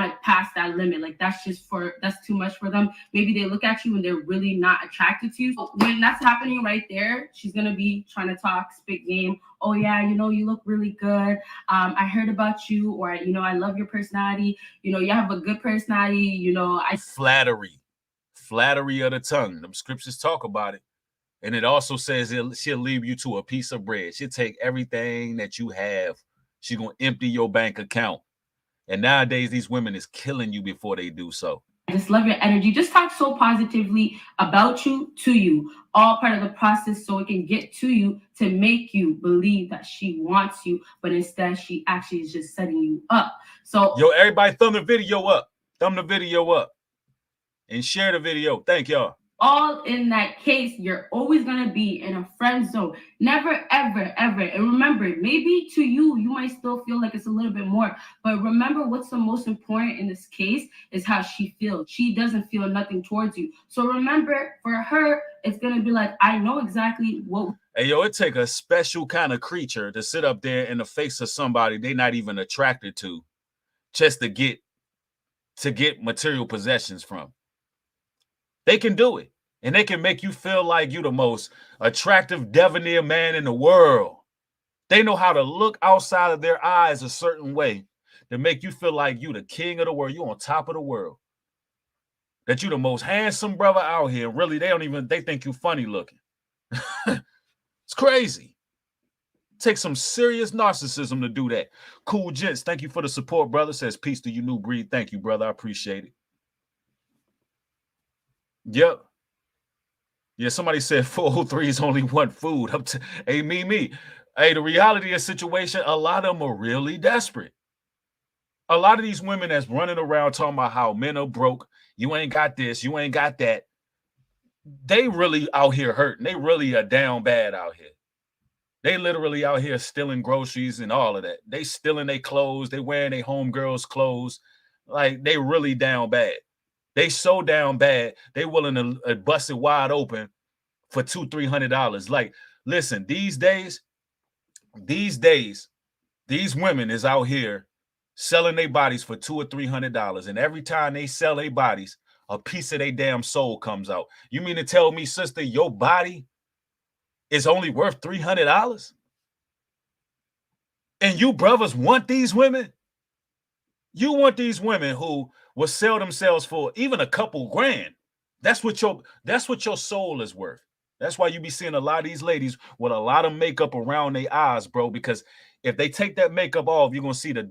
to pass that limit. Like that's too much for them. Maybe they look at you and they're really not attracted to you. So when that's happening right there, she's gonna be trying to talk, spit game. Oh yeah, you know, you look really good. I heard about you, or you know, I love your personality. You know, you have a good personality. You know, flattery of the tongue. Them scriptures talk about it. And it also says she'll leave you to a piece of bread. She'll take everything that you have. She's going to empty your bank account. And nowadays, these women is killing you before they do so. I just love your energy. Just talk so positively about you to you. All part of the process so it can get to you to make you believe that she wants you. But instead, she actually is just setting you up. So, yo, everybody thumb the video up. Thumb the video up. And share the video. Thank y'all. All in that case, you're always going to be in a friend zone. Never, ever, ever. And remember, maybe to you, you might still feel like it's a little bit more. But remember, what's the most important in this case is how she feels. She doesn't feel nothing towards you. So remember, for her, it's going to be like, I know exactly what. Hey, yo, it take a special kind of creature to sit up there in the face of somebody they're not even attracted to just to get material possessions from. They can do it, and they can make you feel like you the most attractive debonair man in the world. They know how to look outside of their eyes a certain way to make you feel like you the king of the world. You on top of the world. That you the most handsome brother out here. Really, they think you funny looking. It's crazy. Take some serious narcissism to do that. Cool Gents, thank you for the support, brother. Says peace to you, new breed. Thank you, brother. I appreciate it. Yep. Yeah, somebody said 403s only want food. Hey, me. Hey, the reality of the situation, a lot of them are really desperate. A lot of these women that's running around talking about how men are broke, you ain't got this, you ain't got that. They really out here hurting. They really are down bad out here. They literally out here stealing groceries and all of that. They stealing their clothes. They wearing their homegirls' clothes. Like, they really down bad. They so down bad, they willing to bust it wide open for $200-300. Like, listen, these days, these women is out here selling their bodies for $200 or $300, and every time they sell their bodies, a piece of their damn soul comes out. You mean to tell me, sister, your body is only worth $300? And you brothers want these women? You want these women who will sell themselves for even a couple grand. That's what your soul is worth. That's why you be seeing a lot of these ladies with a lot of makeup around their eyes, bro, because if they take that makeup off, you're gonna see the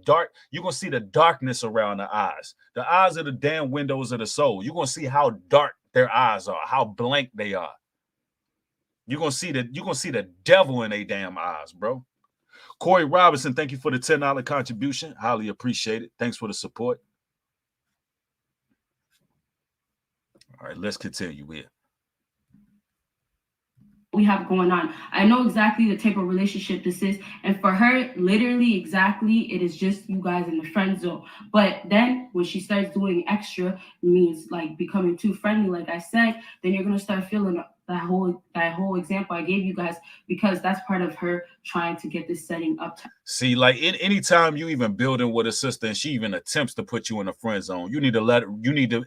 darkness around the eyes. The eyes are the damn windows of the soul. You're gonna see how dark their eyes are, how blank they are. You're gonna see the devil in their damn eyes, bro. Corey Robinson, thank you for the $10 contribution. Highly appreciate it. Thanks for the support. All right, let's continue here. We have going on. I know exactly the type of relationship this is, and for her, literally exactly, it is just you guys in the friend zone. But then when she starts doing extra, means like becoming too friendly, like I said, then you're gonna start feeling that whole example I gave you guys, because that's part of her trying to get this setting up. See, like anytime you even building with a sister and she even attempts to put you in a friend zone, you need to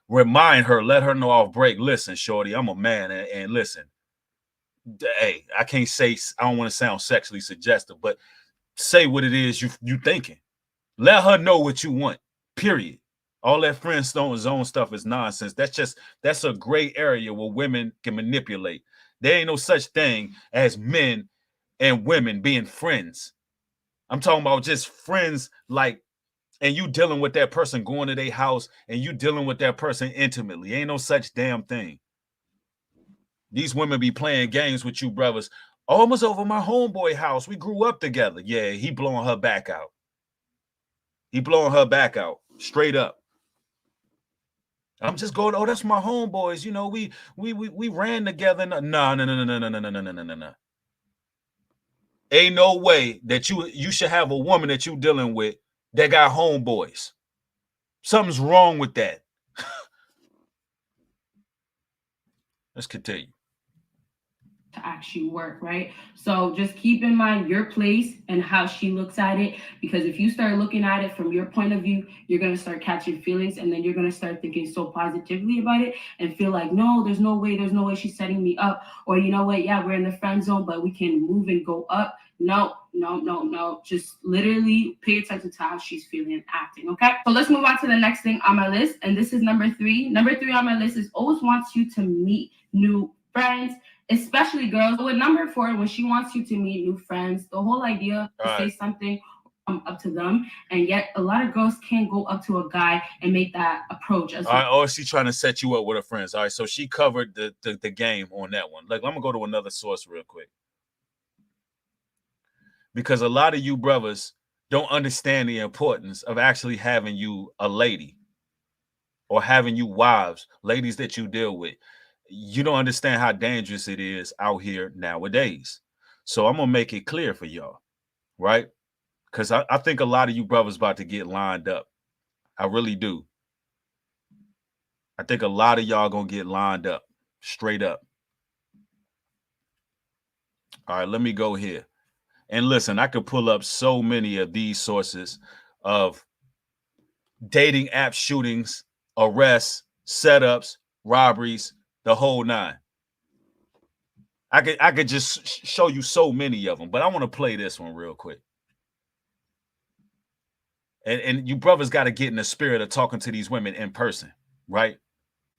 remind her, let her know off break. Listen, shorty, I'm a man, and listen. Hey, I can't say, I don't want to sound sexually suggestive, but say what it is you thinking. Let her know what you want, period. All that friend zone stuff is nonsense. That's a gray area where women can manipulate. There ain't no such thing as men and women being friends. I'm talking about just friends, like, and you dealing with that person, going to their house, and you dealing with that person intimately. Ain't no such damn thing. These women be playing games with you brothers. Almost over my homeboy house. We grew up together. Yeah, he blowing her back out. He blowing her back out. Straight up. I'm just going, oh, that's my homeboys. You know, we ran together. No. Ain't no way that you should have a woman that you dealing with that got homeboys. Something's wrong with that. Let's continue. To actually work, right? So just keep in mind your place and how she looks at it, because if you start looking at it from your point of view, you're going to start catching feelings, and then you're going to start thinking so positively about it and feel like, no, there's no way she's setting me up, or you know what, yeah, we're in the friend zone, but we can move and go up. No. Just literally pay attention to how she's feeling and acting, okay? So let's move on to the next thing on my list, and this is number 3. Number 3 on my list is always wants you to meet new friends, especially girls. With number 4, when she wants you to meet new friends, the whole idea to say something up to them, and yet a lot of girls can't go up to a guy and make that approach as well. Or she's trying to set you up with her friends. All right, so she covered the game on that one. Like, I'm gonna go to another source real quick, because a lot of you brothers don't understand the importance of actually having you a lady, or having you wives, ladies that you deal with. You don't understand how dangerous it is out here nowadays. So I'm gonna make it clear for y'all, right? Because I think a lot of you brothers about to get lined up. I really do. I think a lot of y'all gonna get lined up, straight up. All right, let me go here. And listen, I could pull up so many of these sources of dating app shootings, arrests, setups, robberies, the whole 9. I could just show you so many of them, but I want to play this one real quick. And you brothers got to get in the spirit of talking to these women in person, right?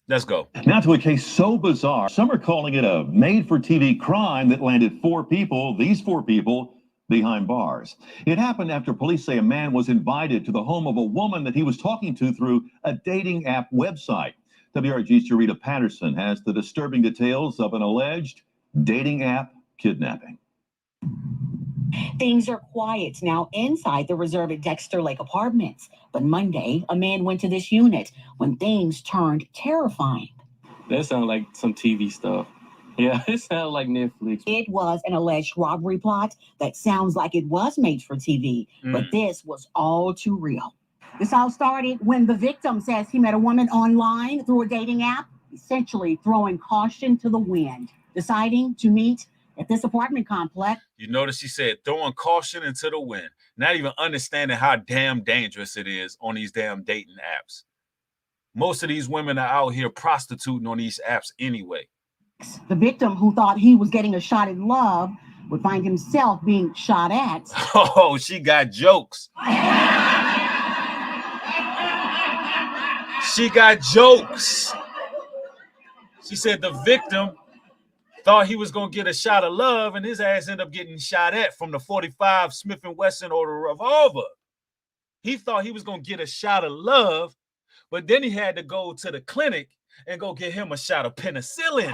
Let's go. Now to a case so bizarre, some are calling it a made-for-TV crime that landed 4 people, these 4 people, behind bars. It happened after police say a man was invited to the home of a woman that he was talking to through a dating app website. WRG's Jarita Patterson has the disturbing details of an alleged dating app kidnapping. Things are quiet now inside the Reserve at Dexter Lake Apartments. But Monday, a man went to this unit when things turned terrifying. That sounds like some TV stuff. Yeah, it sounds like Netflix. It was an alleged robbery plot that sounds like it was made for TV, but this was all too real. This all started when the victim says he met a woman online through a dating app, essentially throwing caution to the wind, deciding to meet at this apartment complex. You notice she said throwing caution into the wind, not even understanding how damn dangerous it is on these damn dating apps. Most of these women are out here prostituting on these apps anyway. The victim, who thought he was getting a shot at love, would find himself being shot at. Oh, she got jokes. She got jokes. She said the victim thought he was going to get a shot of love, and his ass ended up getting shot at from the 45 Smith & Wesson or the revolver. He thought he was going to get a shot of love, but then he had to go to the clinic and go get him a shot of penicillin.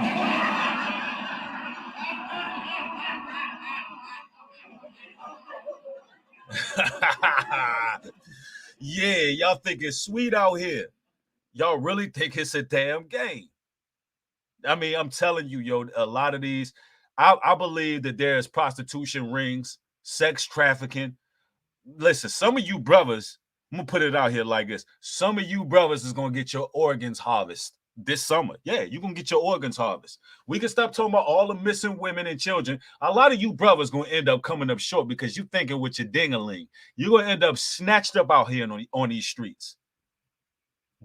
Yeah, y'all think it's sweet out here. Y'all really think it's a damn game. I mean, I'm telling you, yo, a lot of these, I believe that there's prostitution rings, sex trafficking. Listen, some of you brothers, I'm going to put it out here like this. Some of you brothers is going to get your organs harvested this summer. Yeah, you're going to get your organs harvested. We can stop talking about all the missing women and children. A lot of you brothers going to end up coming up short because you thinking with your ding-a-ling. You're going to end up snatched up out here on these streets.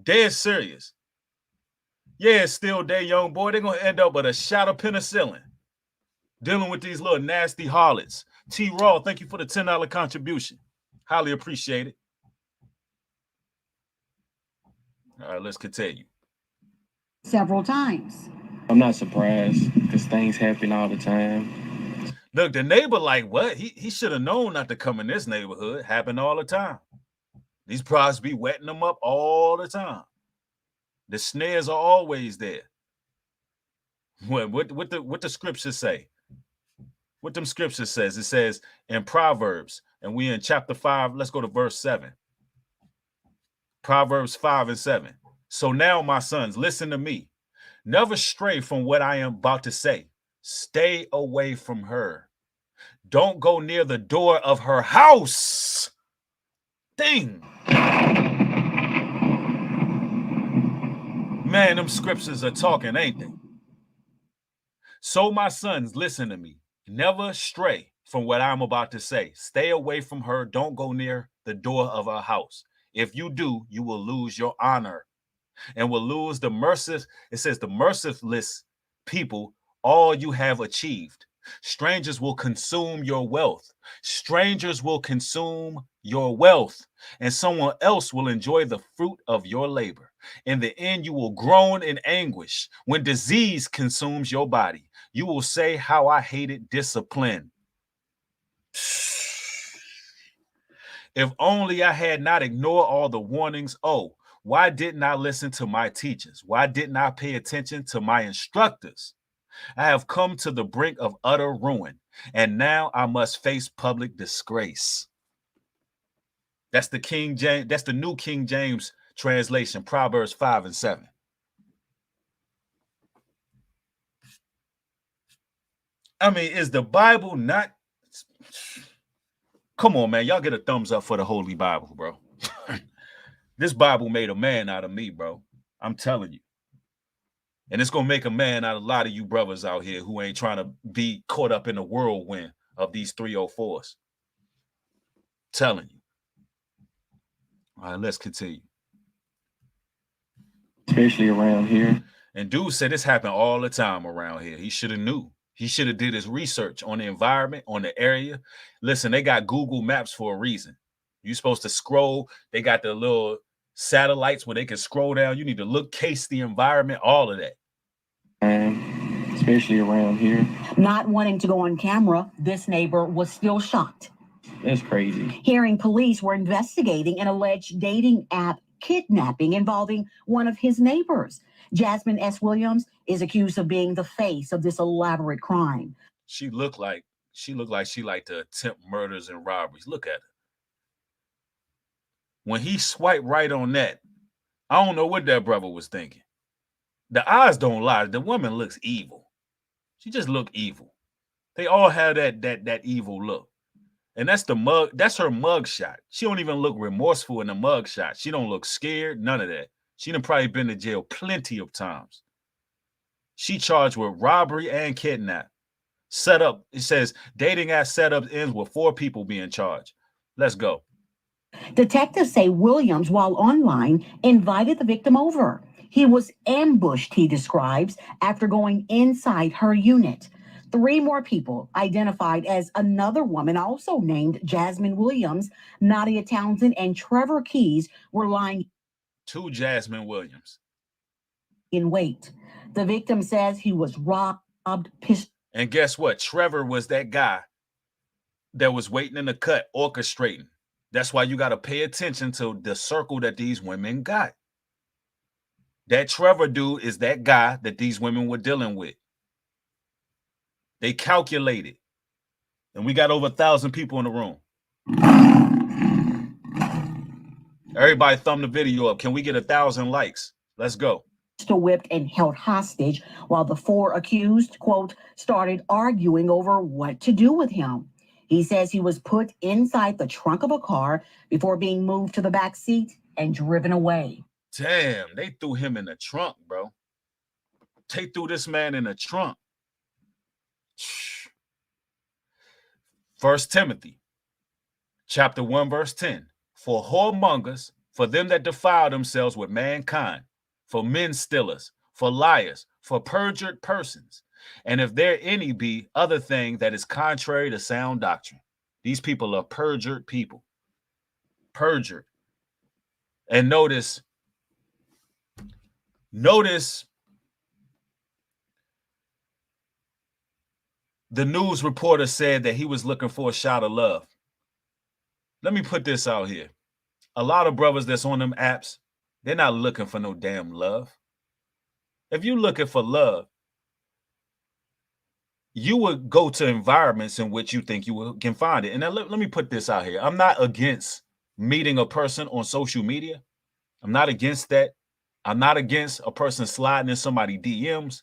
Dead serious. Yeah, still day young boy. They're going to end up with a shot of penicillin. Dealing with these little nasty harlots. T. Raw, thank you for the $10 contribution. Highly appreciate it. All right, let's continue. Several times. I'm not surprised because things happen all the time. Look, the neighbor like, what? He should have known not to come in this neighborhood. Happen all the time. These prods be wetting them up all the time. The snares are always there. What the scriptures say? What them scriptures says? It says in Proverbs, and we in chapter 5, let's go to verse 7. Proverbs 5 and 7. So now, my sons, listen to me. Never stray from what I am about to say. Stay away from her. Don't go near the door of her house. Ding. Man, them scriptures are talking, ain't they? So, my sons, listen to me. Never stray from what I'm about to say. Stay away from her. Don't go near the door of her house. If you do, you will lose your honor and will lose the merciless. It says the merciless people, all you have achieved. Strangers will consume your wealth. Strangers will consume your wealth, and someone else will enjoy the fruit of your labor. In the end, you will groan in anguish when disease consumes your body. You will say, how I hated discipline. If only I had not ignored all the warnings. Oh, why didn't I listen to my teachers? Why didn't I pay attention to my instructors? I have come to the brink of utter ruin, and now I must face public disgrace. That's the King James. That's the New King James translation, Proverbs 5 and 7. I mean, is the Bible not? Come on, man. Y'all get a thumbs up for the Holy Bible, bro. This Bible made a man out of me, bro. I'm telling you. And it's going to make a man out of a lot of you brothers out here who ain't trying to be caught up in the whirlwind of these 304s. Telling you. All right, let's continue. Especially around here. And dude said this happened all the time around here. He should have knew. He should have did his research on the environment, on the area. Listen, they got Google Maps for a reason. You're supposed to scroll. They got the little satellites where they can scroll down. You need to look, case the environment, all of that. Especially around here. Not wanting to go on camera, this neighbor was still shocked. That's crazy. Hearing police were investigating an alleged dating app kidnapping involving one of his neighbors. Jasmine S. Williams is accused of being the face of this elaborate crime. She looked like she liked to attempt murders and robberies. Look at her. When he swiped right on that, I don't know what that brother was thinking. The eyes don't lie. The woman looks evil. She just looked evil. They all have that evil look. And that's her mug shot. She don't even look remorseful in the mug shot. She don't look scared, none of that. She done probably been to jail plenty of times. She charged with robbery and kidnap. Set up, it says dating app setup ends with 4 people being charged. Let's go. Detectives say Williams, while online, invited the victim over. He was ambushed, he describes, after going inside her unit. 3 more people, identified as another woman also named Jasmine Williams, Nadia Townsend, and Trevor Keys, were lying 2 Jasmine Williams in wait. The victim says he was robbed, pistol. And guess what? Trevor was that guy that was waiting in the cut, orchestrating. That's why you got to pay attention to the circle that these women got. That Trevor dude is that guy that these women were dealing with. They calculated. And we got over 1,000 people in the room. Everybody thumb the video up. Can we get 1,000 likes? Let's go. Whipped and held hostage while the 4 accused, quote, started arguing over what to do with him. He says he was put inside the trunk of a car before being moved to the back seat and driven away. Damn, they threw him in the trunk, bro. They threw this man in the trunk. 1 Timothy, chapter 1, verse 10. For whoremongers, for them that defile themselves with mankind, for men stealers, for liars, for perjured persons, and if there any be other thing that is contrary to sound doctrine. These people are perjured people. Perjured. And notice the news reporter said that he was looking for a shot of love. Let me put this out here. A lot of brothers that's on them apps, they're not looking for no damn love. If you're looking for love, you would go to environments in which you think you can find it. And now let me put this out here. I'm not against meeting a person on social media. I'm not against that. I'm not against a person sliding in somebody's DMs.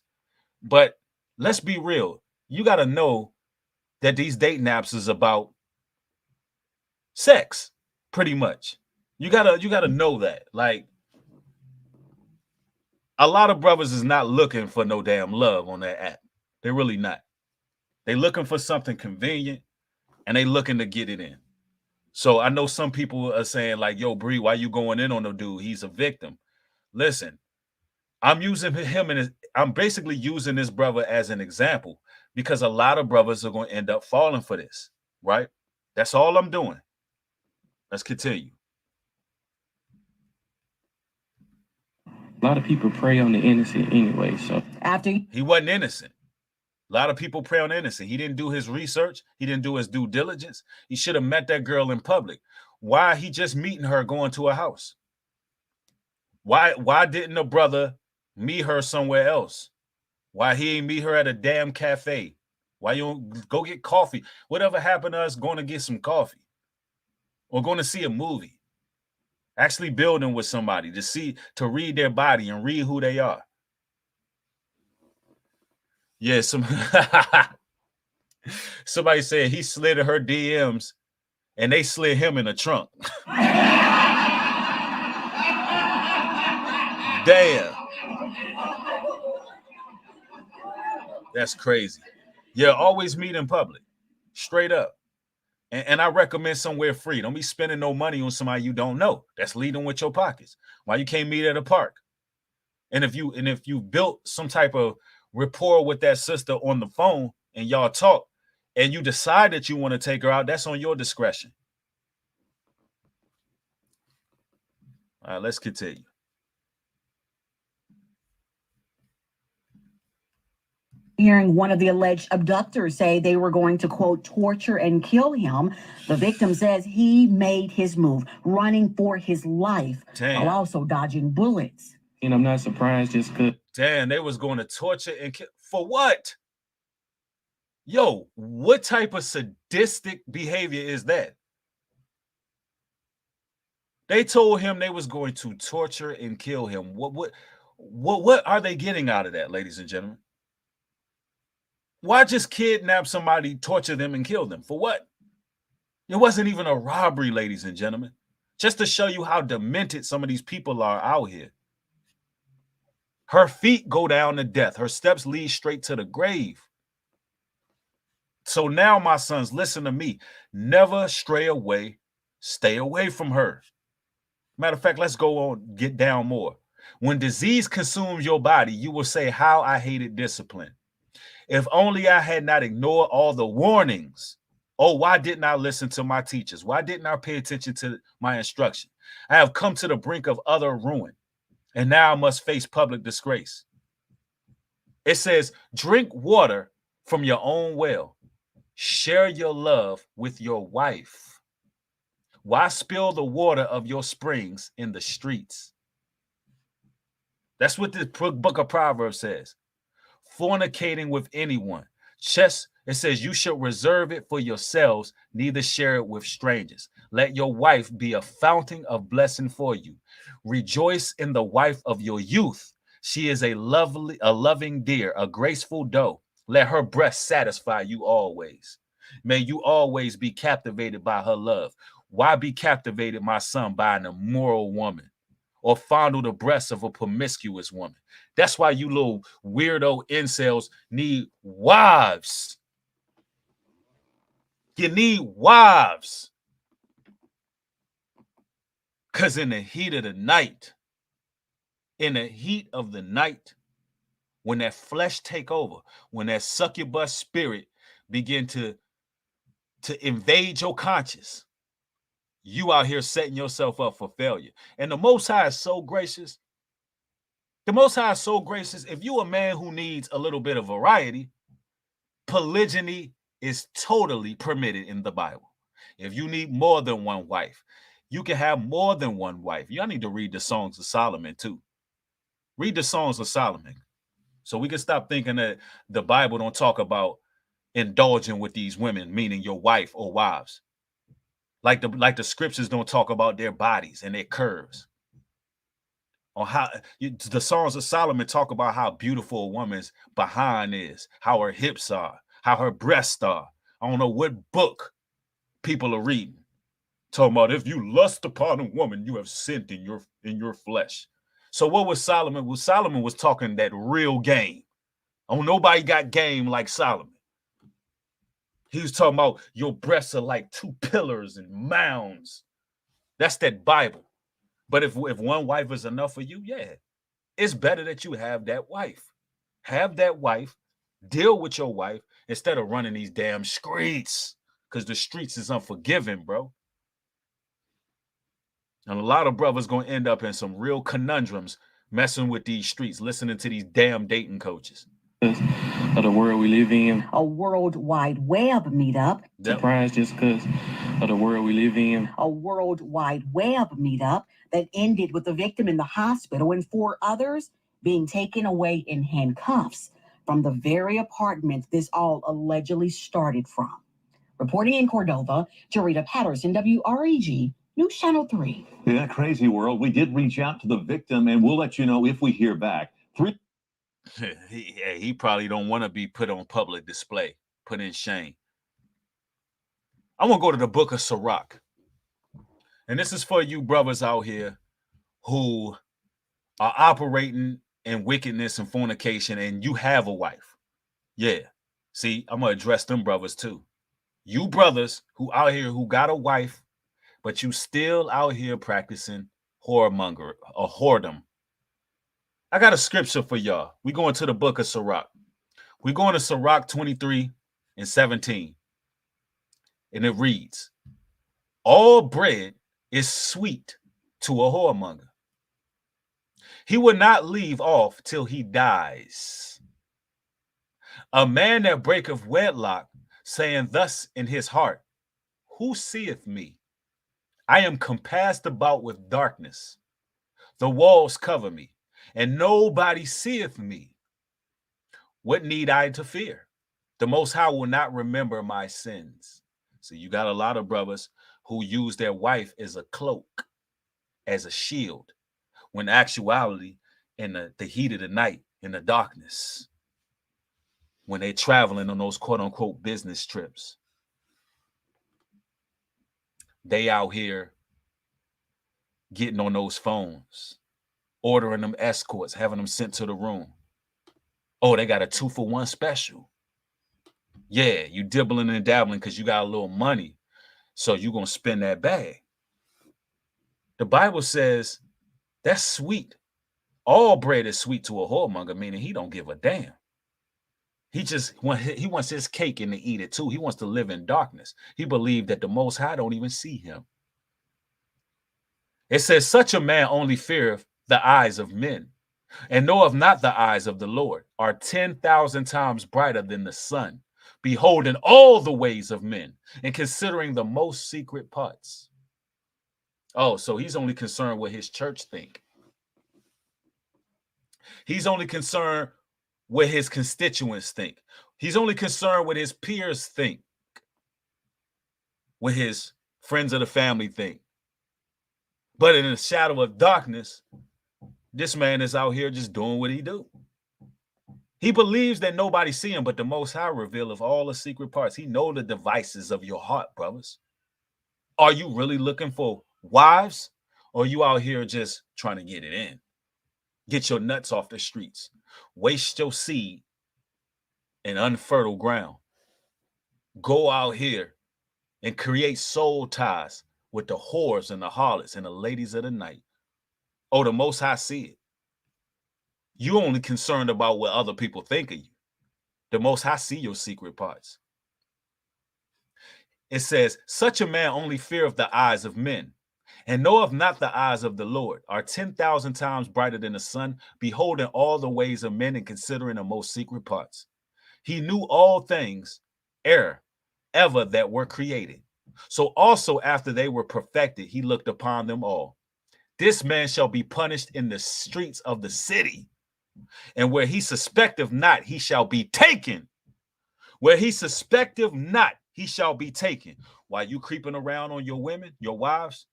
But let's be real. You got to know that these dating apps is about sex, pretty much. You gotta know that. Like, a lot of brothers is not looking for no damn love on that app. They're really not. They looking for something convenient, and they looking to get it in. So I know some people are saying like, yo, Bree, why you going in on the dude? He's a victim. Listen, I'm using him and I'm basically using this brother as an example because a lot of brothers are going to end up falling for this, right? That's all I'm doing. Let's continue. A lot of people prey on the innocent anyway. So After he wasn't innocent. A lot of people prey on innocent. He didn't do his research. He didn't do his due diligence. He should have met that girl in public. Why he just meeting her going to a house? Why didn't the brother meet her somewhere else? Why he ain't meet her at a damn cafe? Why you don't go get coffee? Whatever happened to us going to get some coffee or going to see a movie? Actually building with somebody to read their body and read who they are. Yeah, somebody said he slid in her DMs and they slid him in the trunk. Damn. That's crazy. Yeah, always meet in public. Straight up. And I recommend somewhere free. Don't be spending no money on somebody you don't know. That's leading with your pockets. Why you can't meet at a park? And if you built some type of rapport with that sister on the phone and y'all talk and you decide that you want to take her out, that's on your discretion. All right, let's continue. Hearing one of the alleged abductors say they were going to, quote, torture and kill him, the victim says he made his move, running for his life, while also dodging bullets. And I'm not surprised just because. Damn, they was going to torture and kill. For what? Yo, what type of sadistic behavior is that? They told him they was going to torture and kill him. What are they getting out of that, ladies and gentlemen? Why just kidnap somebody, torture them, and kill them? For what? It wasn't even a robbery, ladies and gentlemen. Just to show you how demented some of these people are out here. Her feet go down to death. Her steps lead straight to the grave. So now, my sons, listen to me. Never stray away. Stay away from her. Matter of fact, let's go on, get down more. When disease consumes your body, you will say, how I hated discipline. If only I had not ignored all the warnings. Oh, why didn't I listen to my teachers? Why didn't I pay attention to my instruction? I have come to the brink of utter ruin, and now I must face public disgrace. It says, drink water from your own well. Share your love with your wife. Why spill the water of your springs in the streets? That's what the book of Proverbs says. Fornicating with anyone. It says you should reserve it for yourselves, neither share it with strangers. Let your wife be a fountain of blessing for you. Rejoice in the wife of your youth. She is a loving deer, a graceful doe. Let her breast satisfy you always. May you always be captivated by her love. Why be captivated, my son, by an immoral woman, or fondle the breasts of a promiscuous woman? That's why you little weirdo incels need wives. You need wives. Because in the heat of the night, when that flesh take over, when that succubus spirit begin to invade your conscience, you out here setting yourself up for failure. And the Most High is so gracious. The Most High is so gracious. If you a man who needs a little bit of variety, polygyny is totally permitted in the Bible. If you need more than one wife, you can have more than one wife. Y'all need to read the Songs of Solomon too. Read the Songs of Solomon, so we can stop thinking that the Bible don't talk about indulging with these women, meaning your wife or wives. Like the scriptures don't talk about their bodies and their curves. On how the Songs of Solomon talk about how beautiful a woman's behind is, how her hips are, how her breasts are. I don't know what book people are reading. Talking about if you lust upon a woman, you have sinned in your flesh. So what was Solomon? Well, Solomon was talking that real game. Oh, nobody got game like Solomon. He was talking about your breasts are like two pillars and mounds. That's that Bible. But if one wife is enough for you, yeah, it's better that you have that wife. Have that wife, deal with your wife instead of running these damn streets, because the streets is unforgiving, bro. And a lot of brothers going to end up in some real conundrums messing with these streets, listening to these damn dating coaches. Of the world we live in. A World Wide Web meetup. Surprised just because of the world we live in. A World Wide Web meetup that ended with the victim in the hospital and 4 others being taken away in handcuffs from the very apartment this all allegedly started from. Reporting in Cordova, Jarita Patterson, WREG, News Channel 3. Yeah, crazy world. We did reach out to the victim, and we'll let you know if we hear back. He probably don't want to be put on public display, put in shame. I want to go to the book of Sirach. And this is for you brothers out here who are operating in wickedness and fornication, and you have a wife. Yeah. See, I'm going to address them brothers too. You brothers who out here who got a wife, but you still out here practicing whoredom. I got a scripture for y'all. We going to the book of Sirach. We're going to Sirach 23:17. And it reads, all bread is sweet to a whoremonger. He will not leave off till he dies. A man that breaketh wedlock, saying thus in his heart, who seeth me? I am compassed about with darkness. The walls cover me, and nobody seeth me. What need I to fear? The Most High will not remember my sins. So you got a lot of brothers who use their wife as a cloak, as a shield, when actuality in the heat of the night, in the darkness, when they're traveling on those quote unquote business trips, They out here getting on those phones, ordering them escorts, having them sent to the room. Oh, they got a 2-for-1 special. Yeah, you dibbling and dabbling because you got a little money. So you're going to spend that bag. The Bible says that's sweet. All bread is sweet to a whoremonger, meaning he don't give a damn. He wants his cake and to eat it too. He wants to live in darkness. He believed that the Most High don't even see him. It says, such a man only feareth the eyes of men, and knoweth not the eyes of the Lord, are 10,000 times brighter than the sun, beholding all the ways of men, and considering the most secret parts. Oh, so he's only concerned with his church think. He's only concerned what his constituents think. He's only concerned what his peers think, what his friends of the family think. But in the shadow of darkness, this man is out here just doing what he do. He believes that nobody see him, but the Most High revealeth all the secret parts. He know the devices of your heart, brothers. Are you really looking for wives, or are you out here just trying to get it in? Get your nuts off the streets. Waste your seed in unfertile ground. Go out here and create soul ties with the whores and the harlots and the ladies of the night. Oh, the Most High see it. You only concerned about what other people think of you. The Most High see your secret parts. It says, such a man only feareth the eyes of men, and knoweth not the eyes of the Lord, are 10,000 times brighter than the sun, beholding all the ways of men and considering the most secret parts. He knew all things ever that were created. So also after they were perfected, he looked upon them all. This man shall be punished in the streets of the city, and where he suspecteth not, he shall be taken. Where he suspecteth not, he shall be taken. While you creeping around on your women, your wives,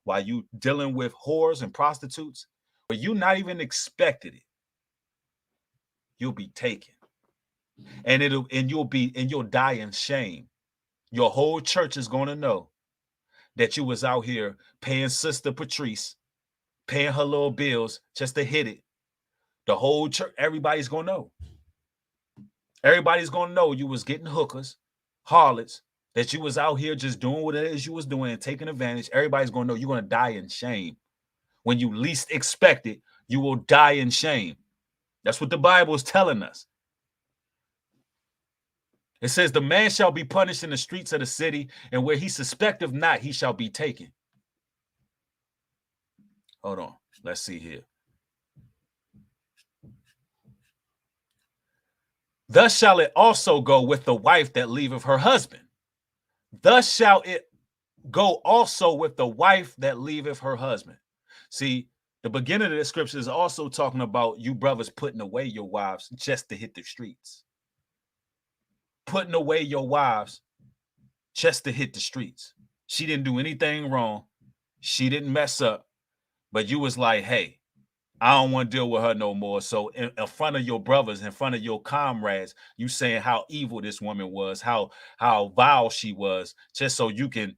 while you dealing with whores and prostitutes, where you not even expected it, you'll be taken. And you'll die in shame. Your whole church is going to know that you was out here paying Sister Patrice, paying her little bills just to hit it. The whole church, everybody's going to know. Everybody's going to know you was getting hookers, harlots, that you was out here just doing what it is you was doing and taking advantage. Everybody's going to know you're going to die in shame. When you least expect it, you will die in shame. That's what the Bible is telling us. It says, the man shall be punished in the streets of the city, and where he suspecteth not, he shall be taken. Hold on. Let's see here. Thus shall it also go with the wife that leaveth her husband. Thus shall it go also with the wife that leaveth her husband. See, the beginning of the scripture is also talking about you brothers putting away your wives just to hit the streets. Putting away your wives just to hit the streets. She didn't do anything wrong. She didn't mess up. But you was like, hey, I don't want to deal with her no more. So in front of your brothers, in front of your comrades, you saying how evil this woman was, how vile she was, just so you could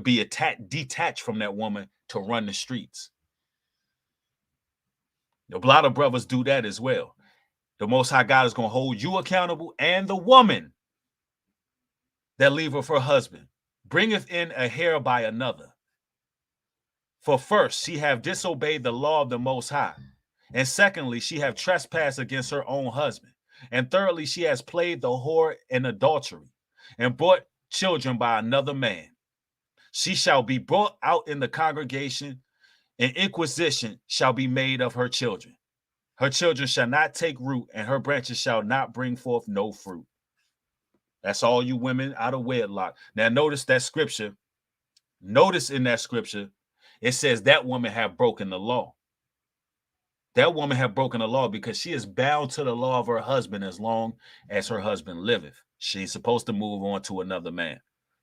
be detached from that woman to run the streets. A lot of brothers do that as well. The Most High God is going to hold you accountable, and the woman that leaveth her husband bringeth in a hair by another. For first, she have disobeyed the law of the Most High. And secondly, she have trespassed against her own husband. And thirdly, she has played the whore in adultery and brought children by another man. She shall be brought out in the congregation, and inquisition shall be made of her children. Her children shall not take root, and her branches shall not bring forth no fruit. That's all you women out of wedlock. Now notice that scripture. Notice in that scripture, it says that woman have broken the law. That woman have broken the law because she is bound to the law of her husband as long as her husband liveth. She's supposed to move on to another man.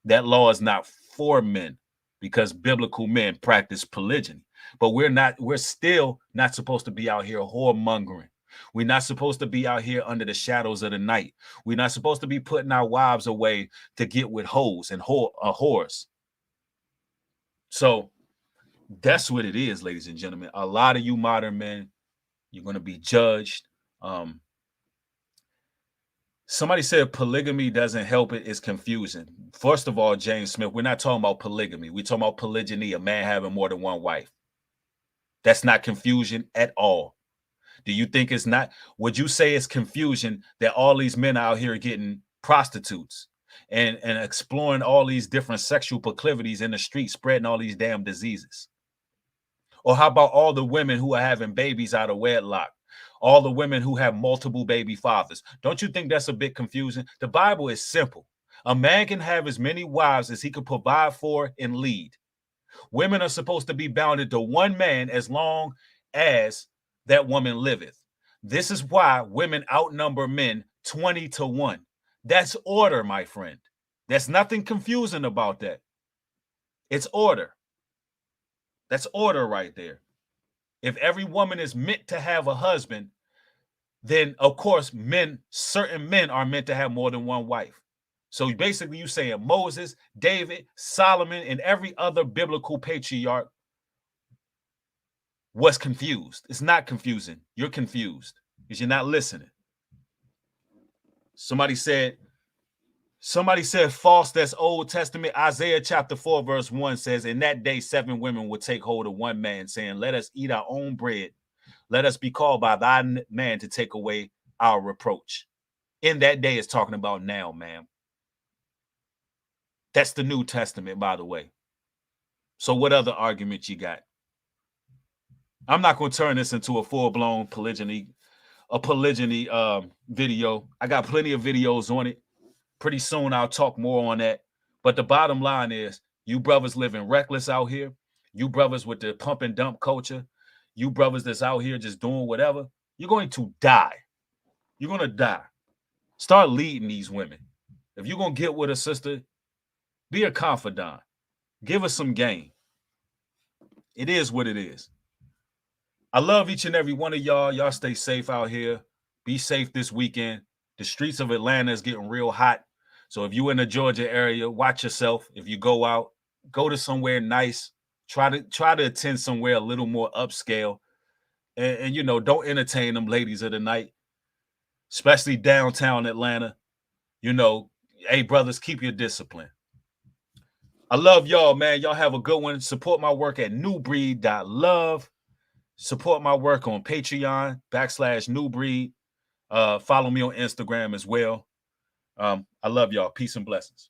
That law is not for men because biblical men practice polygyny. But we're still not supposed to be out here whoremongering. We're not supposed to be out here under the shadows of the night. We're not supposed to be putting our wives away to get with hoes and whores. So that's what it is, ladies and gentlemen. A lot of you modern men, you're going to be judged. Somebody said polygamy doesn't help it. It's confusing. First of all, James Smith, we're not talking about polygamy. We're talking about polygyny, a man having more than one wife. That's not confusion at all. Do you think it's not? Would you say it's confusion that all these men out here getting prostitutes and exploring all these different sexual proclivities in the street, spreading all these damn diseases? Or how about all the women who are having babies out of wedlock? All the women who have multiple baby fathers. Don't you think that's a bit confusing? The Bible is simple. A man can have as many wives as he can provide for and lead. Women are supposed to be bounded to one man as long as that woman liveth. This is why women outnumber men 20-1. That's order, my friend. There's nothing confusing about that. It's order. That's order right there. If every woman is meant to have a husband, then of course certain men are meant to have more than one wife. So basically you saying Moses, David, Solomon, and every other biblical patriarch was confused. It's not confusing. You're confused because you're not listening. Somebody said false. That's Old Testament. Isaiah chapter 4 verse 1 says, in that day 7 women will take hold of one man, saying, let us eat our own bread. Let us be called by thy man to take away our reproach. In that day is talking about now, ma'am. That's the New Testament, by the way. So what other argument you got? I'm not going to turn this into a full-blown polygyny video. I got plenty of videos on it. Pretty soon I'll talk more on that. But the bottom line is, you brothers living reckless out here. You brothers with the pump and dump culture. You brothers that's out here just doing whatever. You're going to die. You're going to die. Start leading these women. If you're going to get with a sister, be a confidant. Give us some game. It is what it is. I love each and every one of y'all. Y'all stay safe out here. Be safe this weekend. The streets of Atlanta is getting real hot. So if you're in the Georgia area, watch yourself. If you go out, go to somewhere nice. Try to attend somewhere a little more upscale. And you know, don't entertain them ladies of the night, especially downtown Atlanta. You know, hey, brothers, keep your discipline. I love y'all, man. Y'all have a good one. Support my work at newbreed.love. Support my work on Patreon /newbreed. Follow me on Instagram as well. I love y'all. Peace and blessings.